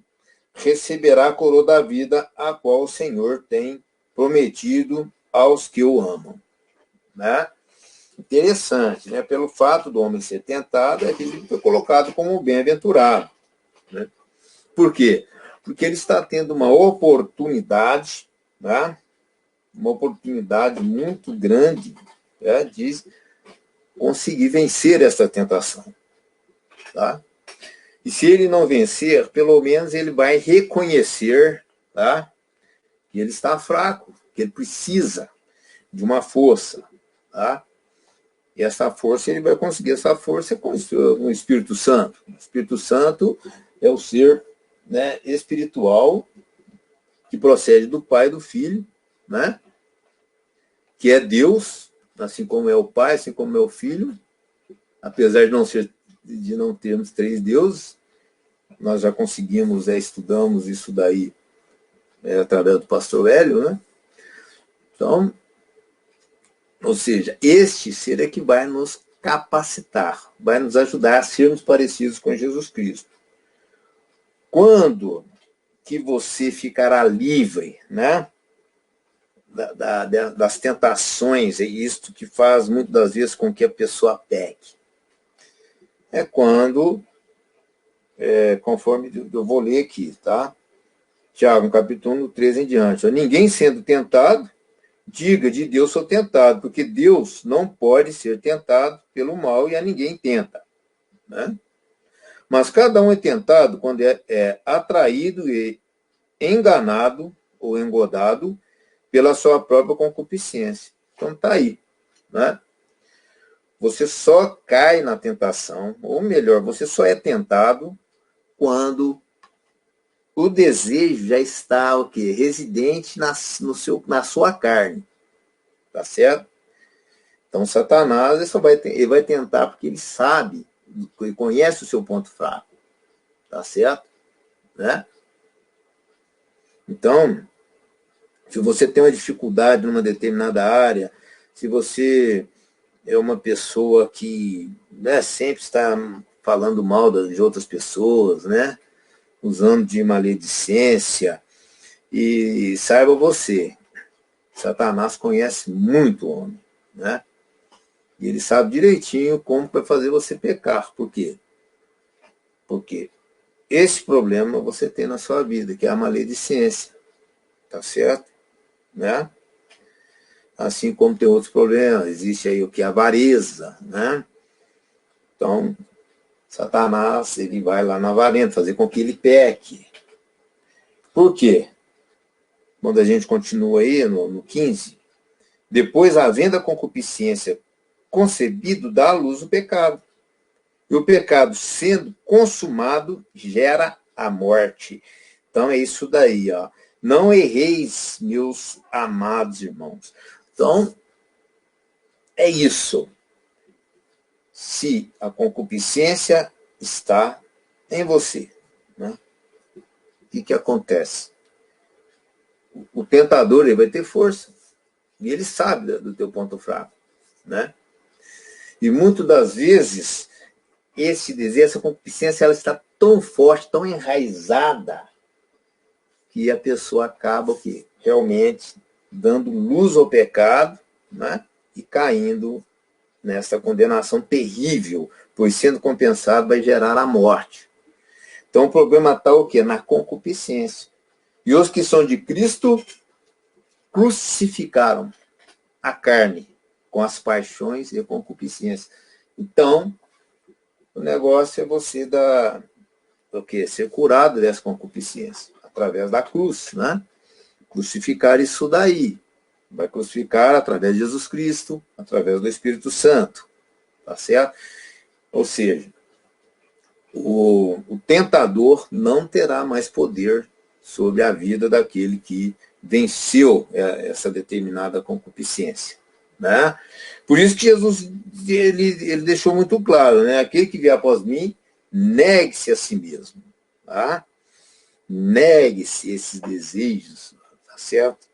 receberá a coroa da vida, a qual o Senhor tem prometido aos que o amam. Né? Interessante, né? Pelo fato do homem ser tentado, ele foi colocado como bem-aventurado. Né? Por quê? Porque ele está tendo uma oportunidade, né? Uma oportunidade muito grande, né? De conseguir vencer essa tentação. Tá? E se ele não vencer, pelo menos ele vai reconhecer, tá? Que ele está fraco, que ele precisa de uma força. Tá? E essa força, ele vai conseguir essa força com o Espírito Santo. O Espírito Santo é o ser, né, espiritual que procede do Pai e do Filho, né? Que é Deus, assim como é o Pai, assim como é o Filho, apesar de não termos três deuses, nós já conseguimos, estudamos isso daí através do pastor Hélio, né? Então, ou seja, este ser é que vai nos capacitar, vai nos ajudar a sermos parecidos com Jesus Cristo. Quando que você ficará livre, né, das tentações, é isto que faz muitas das vezes com que a pessoa peque? É quando, conforme eu vou ler aqui, tá? Tiago, capítulo 13 em diante. Ninguém sendo tentado, diga de Deus sou tentado, porque Deus não pode ser tentado pelo mal e a ninguém tenta, né? Mas cada um é tentado quando é atraído e enganado ou engodado pela sua própria concupiscência. Então tá aí, né? Você só cai na tentação, ou melhor, você só é tentado quando o desejo já está o quê? Residente na sua carne. Tá certo? Então Satanás ele vai tentar porque ele sabe, ele conhece o seu ponto fraco. Tá certo? Né? Então, se você tem uma dificuldade numa determinada área, se você é uma pessoa que, né, sempre está falando mal de outras pessoas, né, usando de maledicência, e saiba você, Satanás conhece muito o homem, né? E ele sabe direitinho como vai fazer você pecar. Por quê? Porque esse problema você tem na sua vida, que é a maledicência. Tá certo? Né? Assim como tem outros problemas, existe aí o que? A avareza, né? Então, Satanás, ele vai lá na avarenta, fazer com que ele peque. Por quê? Quando a gente continua aí no 15, depois, havendo a concupiscência concebido, dá à luz o pecado. E o pecado, sendo consumado, gera a morte. Então, é isso daí, ó. Não erreis, meus amados irmãos. Então, é isso. Se a concupiscência está em você, né? O que acontece? O tentador, ele vai ter força. E ele sabe do teu ponto fraco, né? E muitas das vezes, esse desejo, essa concupiscência, ela está tão forte, tão enraizada, que a pessoa acaba o quê? Realmente dando luz ao pecado, né? E caindo nessa condenação terrível, pois sendo compensado vai gerar a morte. Então o problema está o quê? Na concupiscência. E os que são de Cristo crucificaram a carne com as paixões e a concupiscência. Então, o negócio é você ser curado dessa concupiscência, através da cruz, né? Crucificar isso daí. Vai crucificar através de Jesus Cristo, através do Espírito Santo. Tá certo? Ou seja, o tentador não terá mais poder sobre a vida daquele que venceu essa determinada concupiscência, né? Por isso que Jesus ele deixou muito claro, né? Aquele que vier após mim, negue-se a si mesmo, tá? Negue-se esses desejos, tá certo?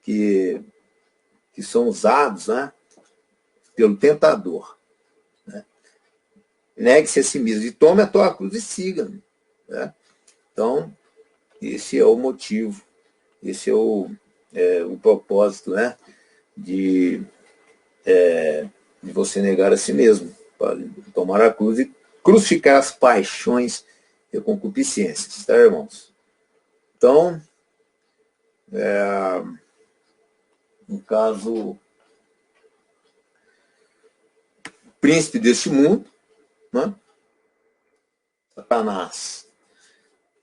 Que são usados, né, pelo tentador. Né? Negue-se a si mesmo e tome a tua cruz e siga. Né? Então, esse é o motivo, esse é o propósito, né, de você negar a si mesmo, para tomar a cruz e crucificar as paixões e concupiscências, tá, irmãos? Então, no caso, príncipe deste mundo, né? Satanás,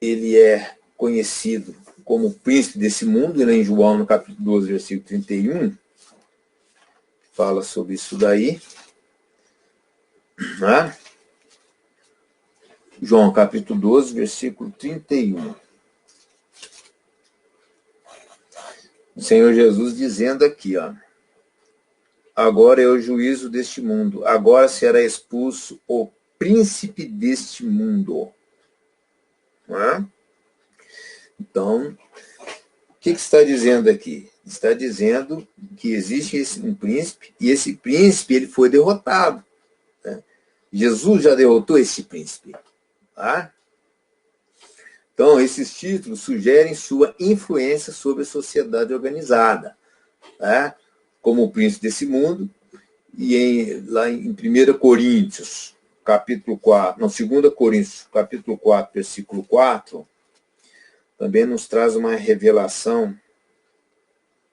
ele é conhecido como príncipe desse mundo, ele é em João, no capítulo 12, versículo 31, fala sobre isso daí. Né? João, capítulo 12, versículo 31. O Senhor Jesus dizendo aqui, ó, agora é o juízo deste mundo. Agora será expulso o príncipe deste mundo. Não é? Então, o que está dizendo aqui? Está dizendo que existe um príncipe, e esse príncipe ele foi derrotado. Né? Jesus já derrotou esse príncipe. Tá? Então, esses títulos sugerem sua influência sobre a sociedade organizada, tá? Como o príncipe desse mundo, e lá em 1 Coríntios, capítulo 4, não, 2 Coríntios, capítulo 4, versículo 4, também nos traz uma revelação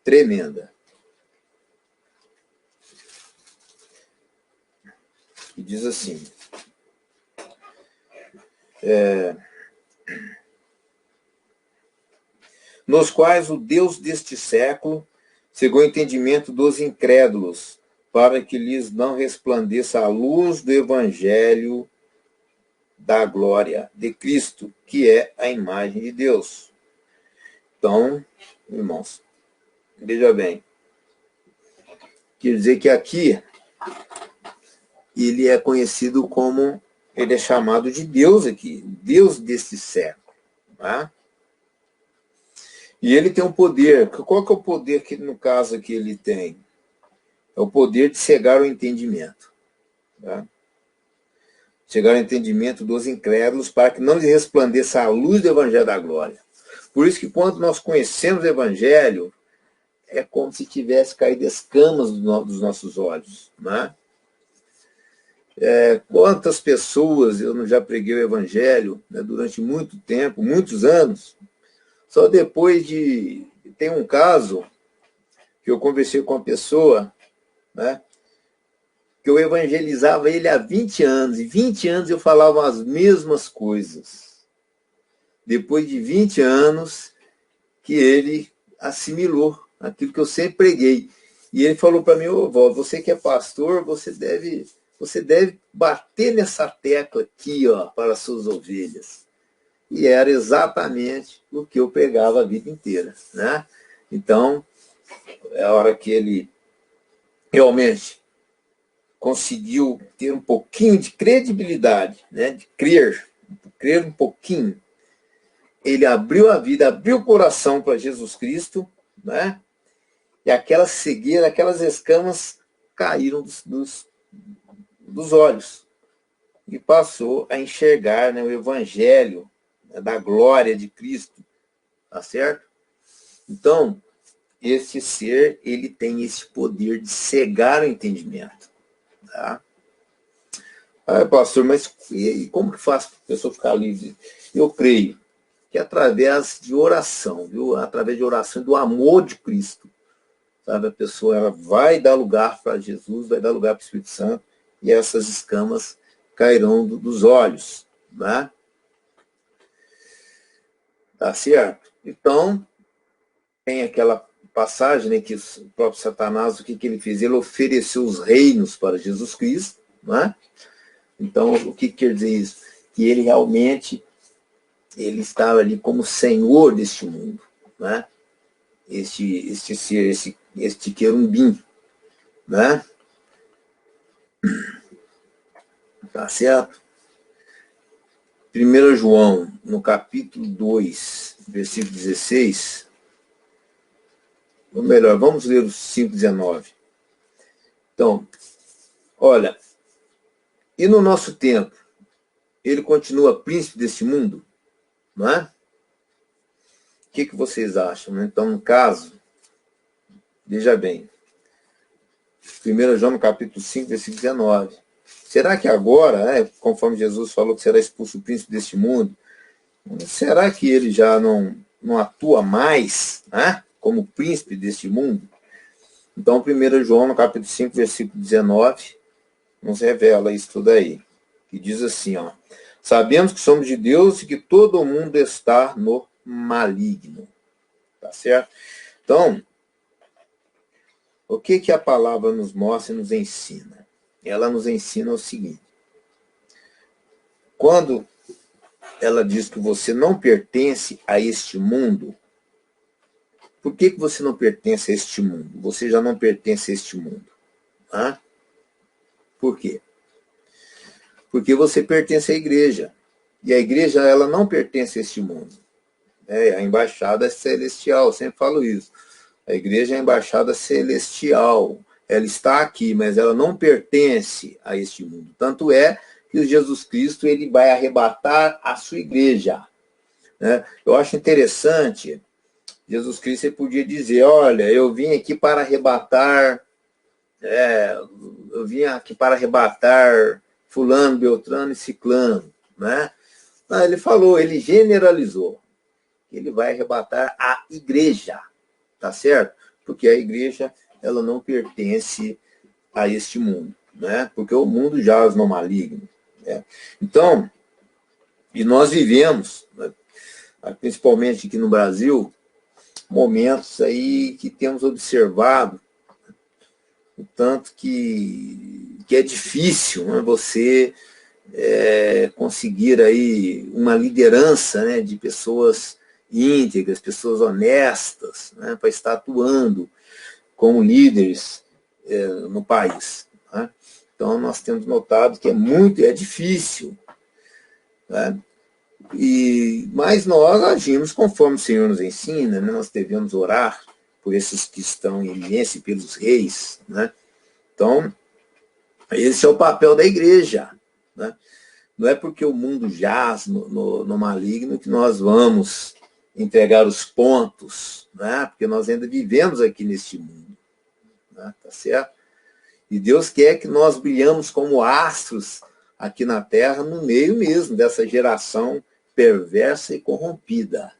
tremenda. E diz assim, nos quais o Deus deste século cegou o entendimento dos incrédulos, para que lhes não resplandeça a luz do Evangelho da glória de Cristo, que é a imagem de Deus. Então, irmãos, veja bem, quer dizer que aqui ele é conhecido como, ele é chamado de Deus aqui, Deus deste século. Tá? E ele tem um poder. Qual que é o poder que, no caso aqui, ele tem? É o poder de cegar o entendimento. Tá? Cegar o entendimento dos incrédulos para que não lhes resplandeça a luz do Evangelho da glória. Por isso que quando nós conhecemos o Evangelho, é como se tivesse caído escamas dos nossos olhos. Né? Quantas pessoas eu já preguei o Evangelho, né, durante muito tempo, muitos anos, só depois de... Tem um caso que eu conversei com uma pessoa, né, que eu evangelizava ele há 20 anos, e 20 anos eu falava as mesmas coisas. Depois de 20 anos que ele assimilou aquilo que eu sempre preguei. E ele falou para mim, ô vó, você que é pastor, você deve bater nessa tecla aqui, ó, para as suas ovelhas. E era exatamente o que eu pregava a vida inteira. Né? Então, é a hora que ele realmente conseguiu ter um pouquinho de credibilidade, né? De crer um pouquinho, ele abriu a vida, abriu o coração para Jesus Cristo, né? E aquela cegueira, aquelas escamas caíram dos olhos. E passou a enxergar, né, o Evangelho, né, da glória de Cristo. Tá certo? Então, esse ser, ele tem esse poder de cegar o entendimento. Tá? Ah, pastor, mas e como que faz para a pessoa ficar livre? Eu creio que através de oração, viu? Através de oração do amor de Cristo. Sabe? A pessoa ela vai dar lugar para Jesus, vai dar lugar para o Espírito Santo, e essas escamas cairão dos olhos. Né? Tá certo? Então, tem aquela passagem, né, que o próprio Satanás, o que ele fez? Ele ofereceu os reinos para Jesus Cristo. Né? Então, o que quer dizer isso? Que ele realmente ele estava ali como senhor deste mundo. Né? Este ser, este querubim. Né? Tá certo? 1 João, no capítulo 2, versículo 16, ou melhor, vamos ler o 5,19. Então, olha, e no nosso tempo, ele continua príncipe deste mundo? Não é? O que vocês acham? Então, no caso, veja bem, 1 João, no capítulo 5, versículo 19. Será que agora, conforme Jesus falou que será expulso o príncipe deste mundo, será que ele já não atua mais, né, como príncipe deste mundo? Então, 1 João, no capítulo 5, versículo 19, nos revela isso tudo aí. Que diz assim, ó, sabemos que somos de Deus e que todo mundo está no maligno. Tá certo? Então, o que a palavra nos mostra e nos ensina? Ela nos ensina o seguinte. Quando ela diz que você não pertence a este mundo, por que você não pertence a este mundo? Você já não pertence a este mundo. Né? Por quê? Porque você pertence à igreja. E a igreja, ela não pertence a este mundo. A embaixada celestial, eu sempre falo isso. A igreja é a embaixada celestial. Ela está aqui, mas ela não pertence a este mundo. Tanto é que Jesus Cristo ele vai arrebatar a sua igreja. Né? Eu acho interessante, Jesus Cristo ele podia dizer, olha, eu vim aqui para arrebatar, fulano, beltrano e ciclano. Né? Não, ele falou, ele generalizou. Ele vai arrebatar a igreja. Tá certo? Porque a igreja ela não pertence a este mundo, né? Porque o mundo jaz no maligno. Né? Então, e nós vivemos, né, principalmente aqui no Brasil, momentos aí que temos observado o tanto que é difícil, né, você conseguir aí uma liderança, né, de pessoas íntegras, pessoas honestas, né, para estar atuando como líderes no país. Né? Então, nós temos notado que é difícil. Né? Mas nós agimos conforme o Senhor nos ensina, né? Nós devemos orar por esses que estão em eminência, pelos reis. Né? Então, esse é o papel da igreja. Né? Não é porque o mundo jaz no maligno que nós vamos entregar os pontos, né? Porque nós ainda vivemos aqui neste mundo. Né? Tá certo? E Deus quer que nós brilhamos como astros aqui na Terra, no meio mesmo dessa geração perversa e corrompida.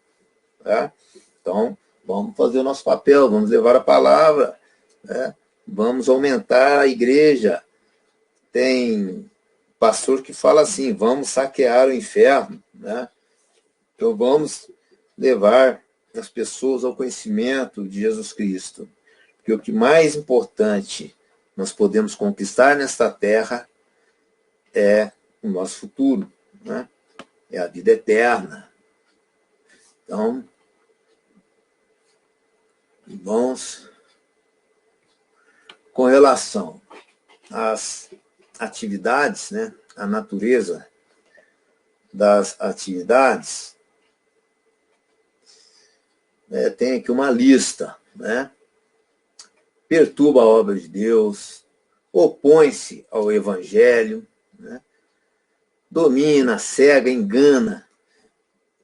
Tá? Então, vamos fazer o nosso papel, vamos levar a palavra, né? Vamos aumentar a igreja. Tem pastor que fala assim, vamos saquear o inferno. Né? Então, vamos levar as pessoas ao conhecimento de Jesus Cristo. Porque o que mais importante nós podemos conquistar nesta terra é o nosso futuro, né? É a vida eterna. Então, irmãos, com relação às atividades, né? A natureza das atividades, tem aqui uma lista, né? Perturba a obra de Deus, opõe-se ao Evangelho, né? Domina, cega, engana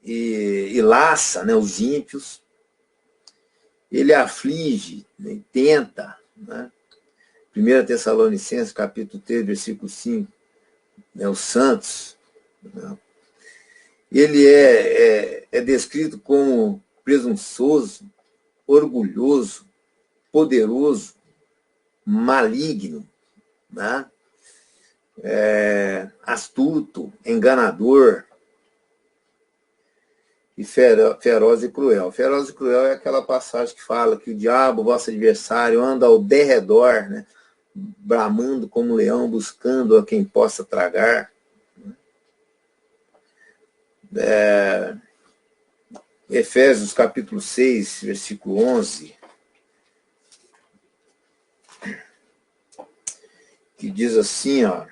e laça, né, os ímpios. Ele aflige, né, tenta. Né? 1 Tessalonicenses, capítulo 3, versículo 5, né, os santos. Né? Ele é descrito como presunçoso, orgulhoso, poderoso, maligno, né? Astuto, enganador e feroz e cruel. Feroz e cruel é aquela passagem que fala que o diabo, vosso adversário, anda ao derredor, né? Bramando como um leão, buscando a quem possa tragar. Efésios capítulo 6, versículo 11, que diz assim, ó,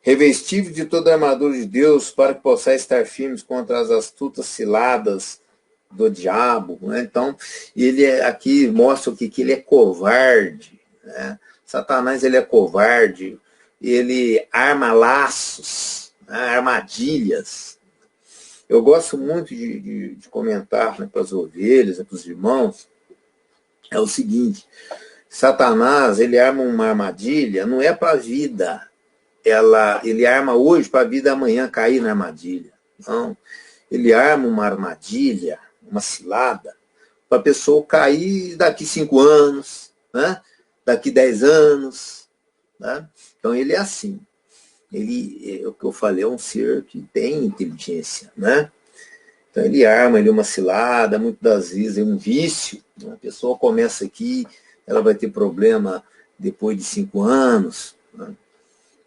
revestivos de toda a armadura de Deus para que possais estar firmes contra as astutas ciladas do diabo. Né? Então, ele aqui mostra que ele é covarde. Né? Satanás ele é covarde, ele arma laços, né? Armadilhas. Eu gosto muito de comentar, né, para as ovelhas, né, para os irmãos, é o seguinte, Satanás ele arma uma armadilha, não é para a vida, ele arma hoje para a vida amanhã cair na armadilha. Não. Ele arma uma armadilha, uma cilada, para a pessoa cair daqui 5 anos, né? Daqui 10 anos. Né? Então ele é assim. Ele, o que eu falei, é um ser que tem inteligência. Né? Então ele arma ele uma cilada, muitas das vezes é um vício. Né? A pessoa começa aqui, ela vai ter problema depois de 5 anos. Né?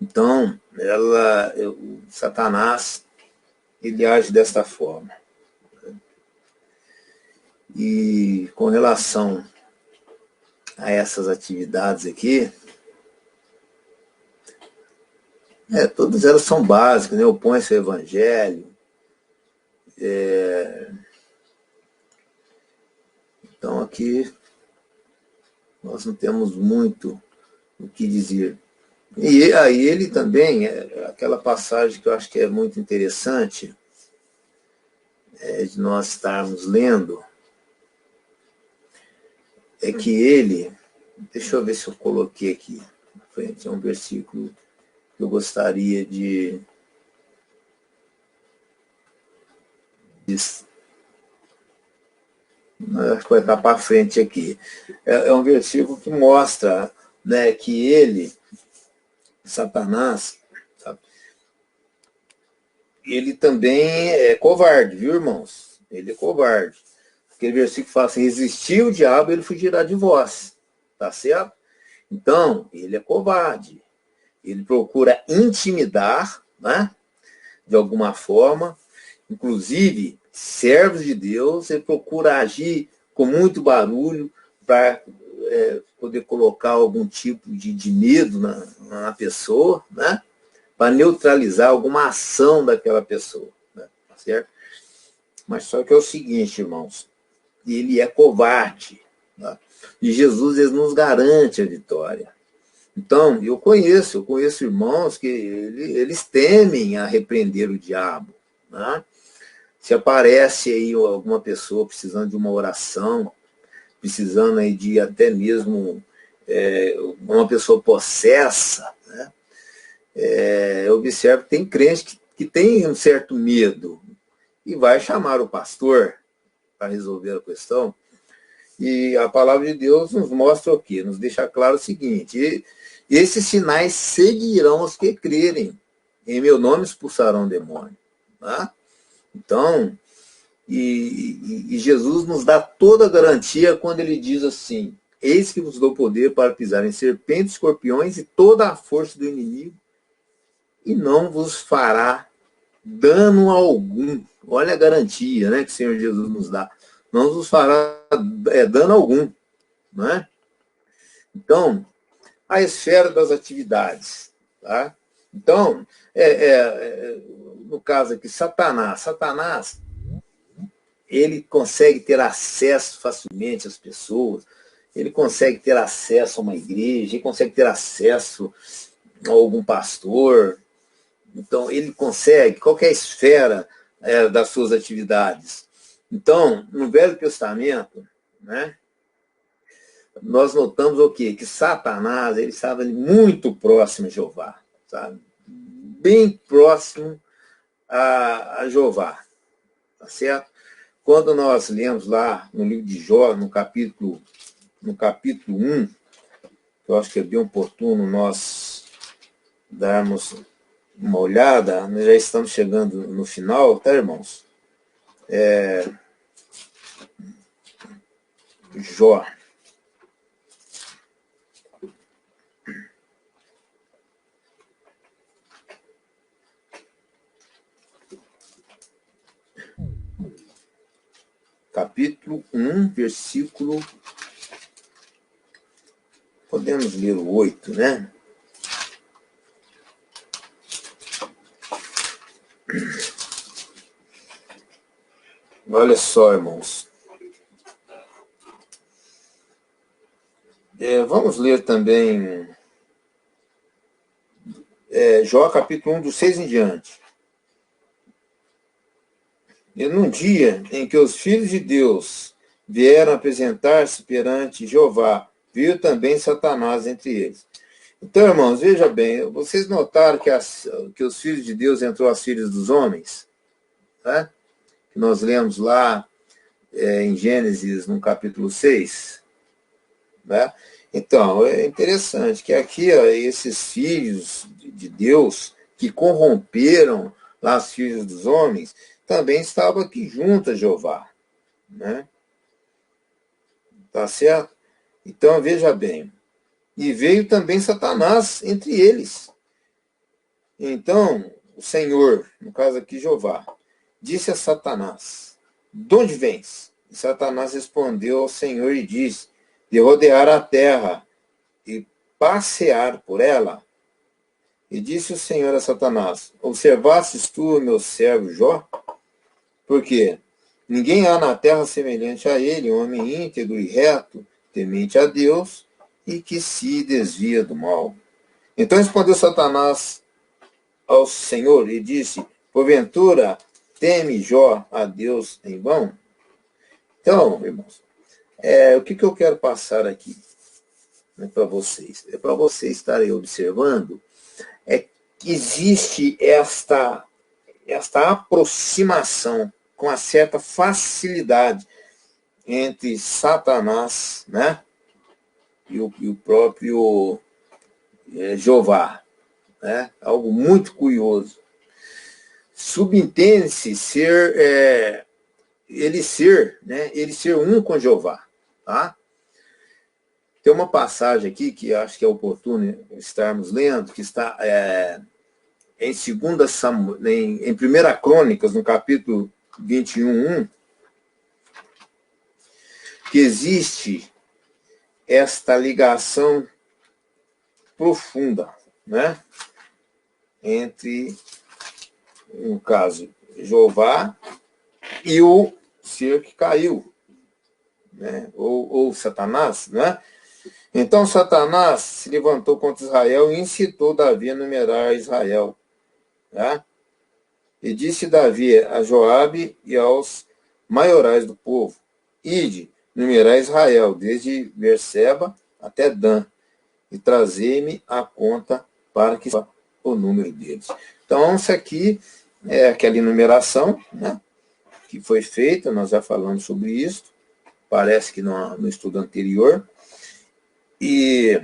Então, o Satanás, ele age desta forma. E com relação a essas atividades aqui, Todas elas são básicas, né? Opõe-se ao evangelho. Então aqui nós não temos muito o que dizer. E aí ele também, aquela passagem que eu acho que é muito interessante, de nós estarmos lendo, é que ele, deixa eu ver se eu coloquei aqui na frente, é um versículo que eu gostaria de acho que vai estar para frente aqui. É um versículo que mostra, né, que ele, Satanás, sabe, ele também é covarde, viu, irmãos? Ele é covarde. Aquele versículo fala assim, resistir o diabo, ele fugirá de vós. Tá certo? Então, ele é covarde. Ele procura intimidar, né, de alguma forma, inclusive servos de Deus, ele procura agir com muito barulho para poder colocar algum tipo de medo na pessoa, né, para neutralizar alguma ação daquela pessoa, né, certo? Mas só que é o seguinte, irmãos, ele é covarde, tá? E Jesus ele nos garante a vitória. Então, eu conheço irmãos que eles temem a repreender o diabo, né? Se aparece aí alguma pessoa precisando de uma oração, precisando aí de até mesmo uma pessoa possessa, né? Eu observo que tem crente que tem um certo medo e vai chamar o pastor para resolver a questão. E a palavra de Deus nos mostra o quê? Nos deixa claro o seguinte, esses sinais seguirão os que crerem. Em meu nome expulsarão demônio. Tá? Então, e Jesus nos dá toda a garantia quando ele diz assim, eis que vos dou poder para pisar em serpentes, escorpiões e toda a força do inimigo, e não vos fará dano algum. Olha a garantia, né, que o Senhor Jesus nos dá. Não vos fará dano algum. Né? Então, a esfera das atividades. Tá? Então, no caso aqui, Satanás, ele consegue ter acesso facilmente às pessoas, ele consegue ter acesso a uma igreja, ele consegue ter acesso a algum pastor. Então, ele consegue qualquer esfera das suas atividades. Então, no Velho Testamento, né, nós notamos o quê? Que Satanás ele estava muito próximo a Jeová, sabe? Bem próximo a Jeová, tá certo? Quando nós lemos lá no livro de Jó, no capítulo 1, eu acho que é bem oportuno nós darmos uma olhada, nós já estamos chegando no final, tá, irmãos? Jó. Capítulo 1, versículo... Podemos ler o 8, né? Olha só, irmãos. Vamos ler também Jó, capítulo 1, do 6 em diante. E num dia em que os filhos de Deus vieram apresentar-se perante Jeová, viu também Satanás entre eles. Então, irmãos, veja bem, vocês notaram que os filhos de Deus entrou as filhas dos homens? Né? Que nós lemos lá em Gênesis, no capítulo 6. Né? Então, é interessante que aqui esses filhos de Deus que corromperam lá os filhos dos homens, também estavam aqui junto a Jeová. Né? Tá certo? Então, veja bem. E veio também Satanás entre eles. Então, o Senhor, no caso aqui Jeová, disse a Satanás, de onde vens? E Satanás respondeu ao Senhor e disse, de rodear a terra e passear por ela. E disse o Senhor a Satanás: observastes tu, meu servo Jó? Porque ninguém há na terra semelhante a ele, um homem íntegro e reto, temente a Deus e que se desvia do mal. Então respondeu Satanás ao Senhor e disse: porventura teme Jó a Deus em vão? Então, irmãos, o que eu quero passar aqui, né, para vocês? É para vocês estarem observando que existe esta aproximação com uma certa facilidade entre Satanás, né, e o próprio Jeová, né? Algo muito curioso. Subentende-se ele ser um com Jeová, tá? Tem uma passagem aqui que acho que é oportuno estarmos lendo, que está em 2 Samuel, em 1 Crônicas, no capítulo 21, que existe esta ligação profunda, né, entre, no caso, Jeová e o ser que caiu, né, ou Satanás, né? Então Satanás se levantou contra Israel e incitou Davi a numerar Israel, né? E disse Davi a Joabe e aos maiorais do povo: ide, numerar Israel, desde Berseba até Dan, e trazei-me a conta para que saiba o número deles. Então, isso aqui é aquela enumeração, né, que foi feita, nós já falamos sobre isso, parece que no estudo anterior. E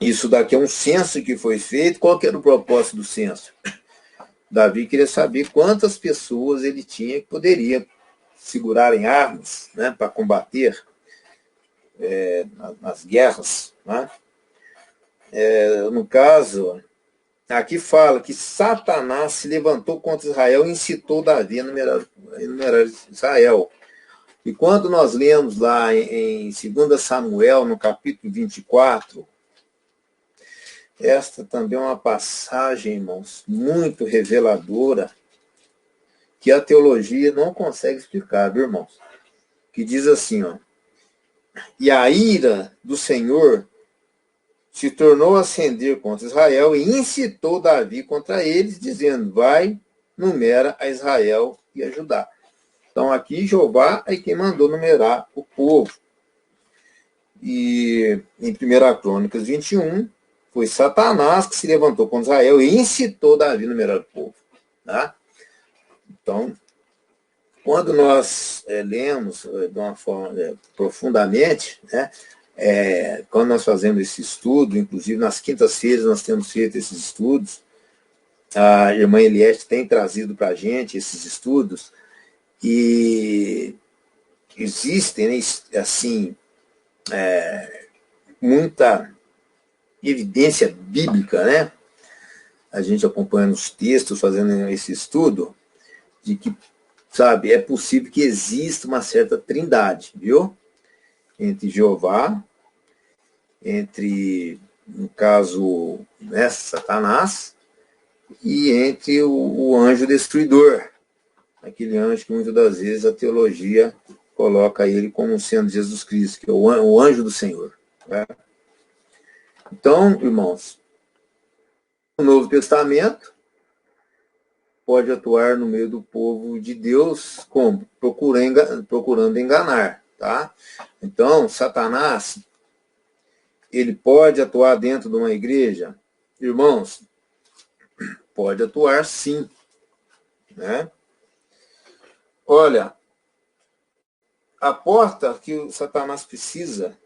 isso daqui é um censo que foi feito. Qual que era o propósito do censo? Davi queria saber quantas pessoas ele tinha que poderia segurar em armas, né, para combater nas guerras, né? No caso, aqui fala que Satanás se levantou contra Israel e incitou Davi a numerar Israel. E quando nós lemos lá em 2 Samuel, no capítulo 24, esta também é uma passagem, irmãos, muito reveladora, que a teologia não consegue explicar, viu, irmãos? Que diz assim, ó: e a ira do Senhor se tornou a acender contra Israel e incitou Davi contra eles, dizendo: vai, numera a Israel e a Judá. Então aqui Jeová é quem mandou numerar o povo. E em 1 Crônicas 21, foi Satanás que se levantou contra Israel e incitou Davi a numerar o povo, tá? Então, quando nós lemos de uma forma profundamente, né, quando nós fazemos esse estudo, inclusive nas quintas-feiras nós temos feito esses estudos, a irmã Eliette tem trazido para a gente esses estudos, e existem, né, assim, muita evidência bíblica, né? A gente acompanhando os textos, fazendo esse estudo, de que, sabe, é possível que exista uma certa trindade, viu? Entre Jeová, entre, no caso, né, Satanás, e entre o anjo destruidor, aquele anjo que muitas das vezes a teologia coloca ele como sendo Jesus Cristo, que é o anjo do Senhor, né? Então, irmãos, o Novo Testamento pode atuar no meio do povo de Deus como? Procurando enganar, tá? Então, Satanás, ele pode atuar dentro de uma igreja? Irmãos, pode atuar sim, né? Olha, a porta que o Satanás precisa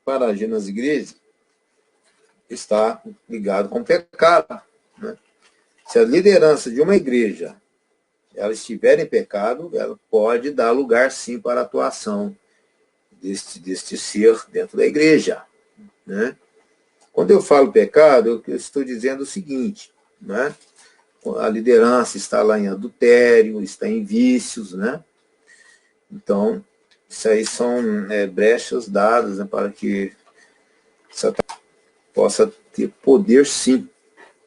para agir nas igrejas está ligado com o pecado, né? Se a liderança de uma igreja ela estiver em pecado, ela pode dar lugar sim para a atuação deste ser dentro da igreja, né? Quando eu falo pecado, eu estou dizendo o seguinte, né? A liderança está lá em adultério, está em vícios, né? Então, isso aí são brechas dadas, né, para que Satanás possa ter poder sim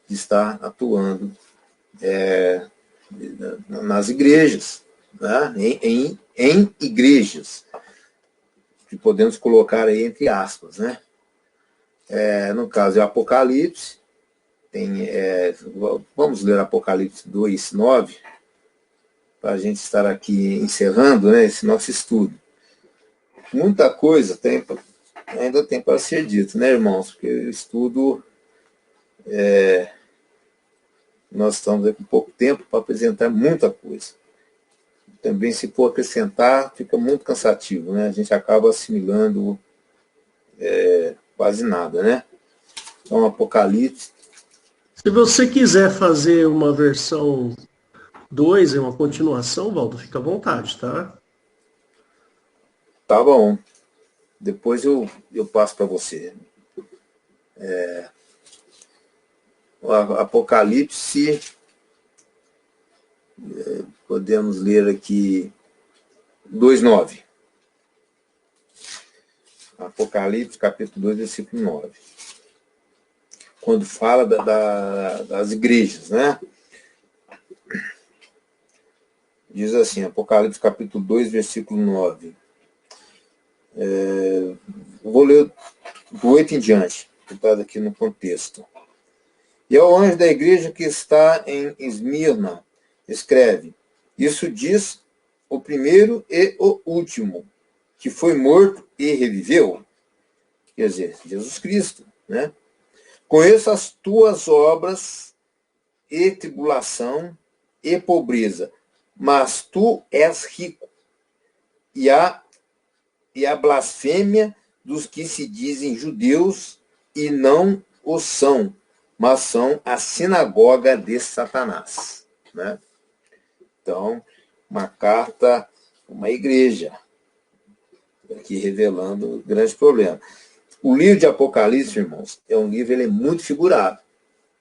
de estar atuando nas igrejas, né? em igrejas, que podemos colocar aí entre aspas, né? No caso é Apocalipse, vamos ler Apocalipse 2:9, para a gente estar aqui encerrando, né, esse nosso estudo. Muita coisa ainda tem para ser dito, né, irmãos? Porque o estudo, nós estamos aqui com pouco tempo para apresentar muita coisa. Também, se for acrescentar, fica muito cansativo, né? A gente acaba assimilando quase nada, né? Então, Apocalipse. Se você quiser fazer uma versão 2, uma continuação, Valdo, fica à vontade, tá? Tá bom. Depois eu passo para você. Apocalipse, podemos ler aqui 2:9. Apocalipse, capítulo 2, versículo 9. Quando fala das igrejas, né? Diz assim, Apocalipse, capítulo 2, versículo 9. Vou ler do 8 em diante, que está aqui no contexto. E ao anjo da igreja que está em Esmirna, escreve: isso diz o primeiro e o último, que foi morto e reviveu. Quer dizer, Jesus Cristo, né? Conheço as tuas obras e tribulação e pobreza, mas tu és rico, e a blasfêmia dos que se dizem judeus e não o são, mas são a sinagoga de Satanás, né? Então, uma carta, uma igreja, aqui revelando o grande problema. O livro de Apocalipse, irmãos, é um livro, ele é muito figurado,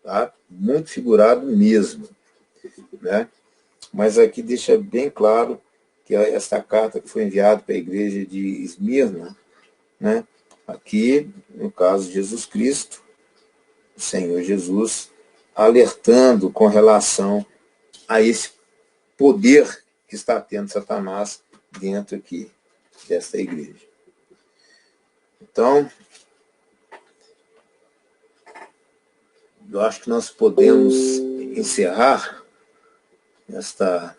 tá? Muito figurado mesmo, né? Mas aqui deixa bem claro que essa carta que foi enviada para a igreja de Esmirna, né? Aqui, no caso de Jesus Cristo, o Senhor Jesus, alertando com relação a esse poder que está tendo Satanás dentro aqui desta igreja. Então, eu acho que nós podemos encerrar esta...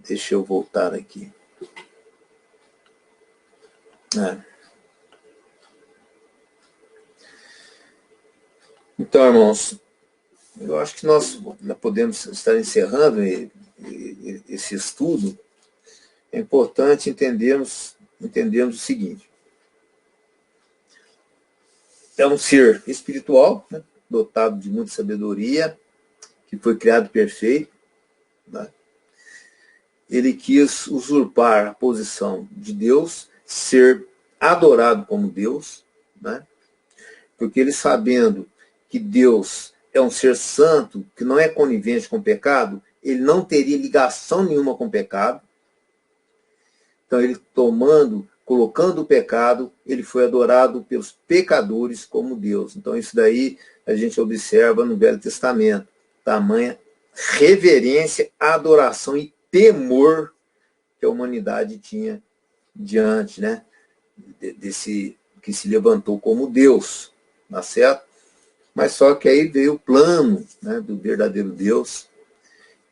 Deixa eu voltar aqui. Então, irmãos, eu acho que nós podemos estar encerrando esse estudo. É importante entendermos o seguinte. É um ser espiritual, né, dotado de muita sabedoria, que foi criado perfeito, né? Ele quis usurpar a posição de Deus, ser adorado como Deus, né? Porque ele, sabendo que Deus é um ser santo, que não é conivente com o pecado, ele não teria ligação nenhuma com o pecado. Então, ele colocando o pecado, ele foi adorado pelos pecadores como Deus. Então, isso daí a gente observa no Velho Testamento. Tamanha reverência, adoração e temor que a humanidade tinha diante, né, desse que se levantou como Deus, tá certo? Mas só que aí veio o plano, né, do verdadeiro Deus,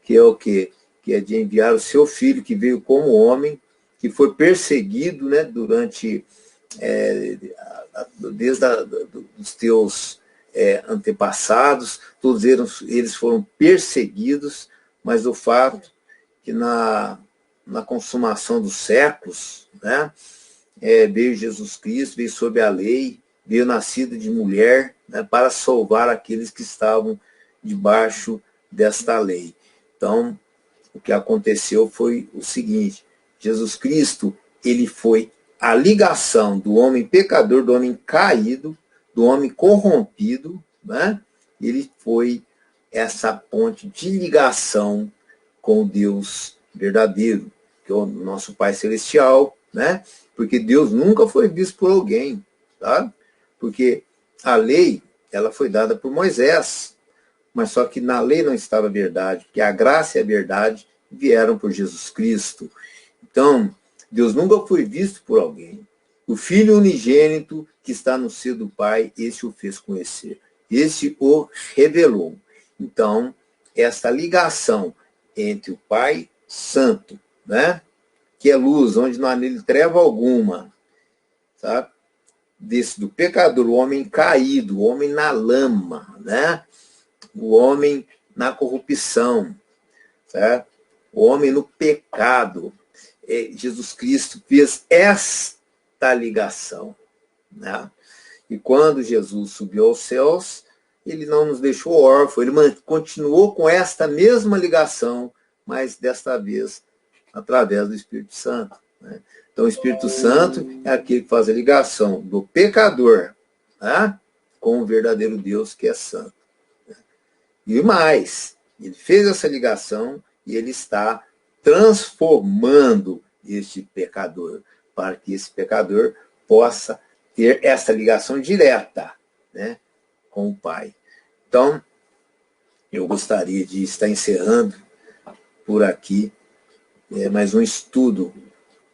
que é o quê? Que é de enviar o seu filho, que veio como homem, que foi perseguido, né, durante, desde os teus antepassados, todos eles foram perseguidos, mas o fato que na consumação dos séculos, né, veio Jesus Cristo, veio sob a lei, veio nascido de mulher, né, para salvar aqueles que estavam debaixo desta lei. Então, o que aconteceu foi o seguinte: Jesus Cristo, ele foi a ligação do homem pecador, do homem caído, do homem corrompido, né? Ele foi essa ponte de ligação com o Deus verdadeiro, que é o nosso Pai Celestial, né? Porque Deus nunca foi visto por alguém, tá? Porque a lei, ela foi dada por Moisés, mas só que na lei não estava a verdade, porque a graça e a verdade vieram por Jesus Cristo. Então, Deus nunca foi visto por alguém. O Filho unigênito que está no seio do Pai, esse o fez conhecer. Esse o revelou. Então, esta ligação entre o Pai Santo, né, que é luz, onde não há nele treva alguma, sabe? Do pecador, o homem caído, o homem na lama, né? O homem na corrupção, certo? O homem no pecado. Jesus Cristo fez esta ligação, né? E quando Jesus subiu aos céus, ele não nos deixou órfãos, ele continuou com esta mesma ligação, mas desta vez através do Espírito Santo, né? Então, o Espírito Santo é aquele que faz a ligação do pecador, né, com o verdadeiro Deus que é santo. E mais, ele fez essa ligação e ele está transformando este pecador, para que esse pecador possa ter essa ligação direta, né, com o Pai. Então, eu gostaria de estar encerrando por aqui mais um estudo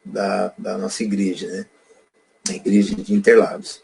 da nossa igreja, né? A igreja de Interlagos.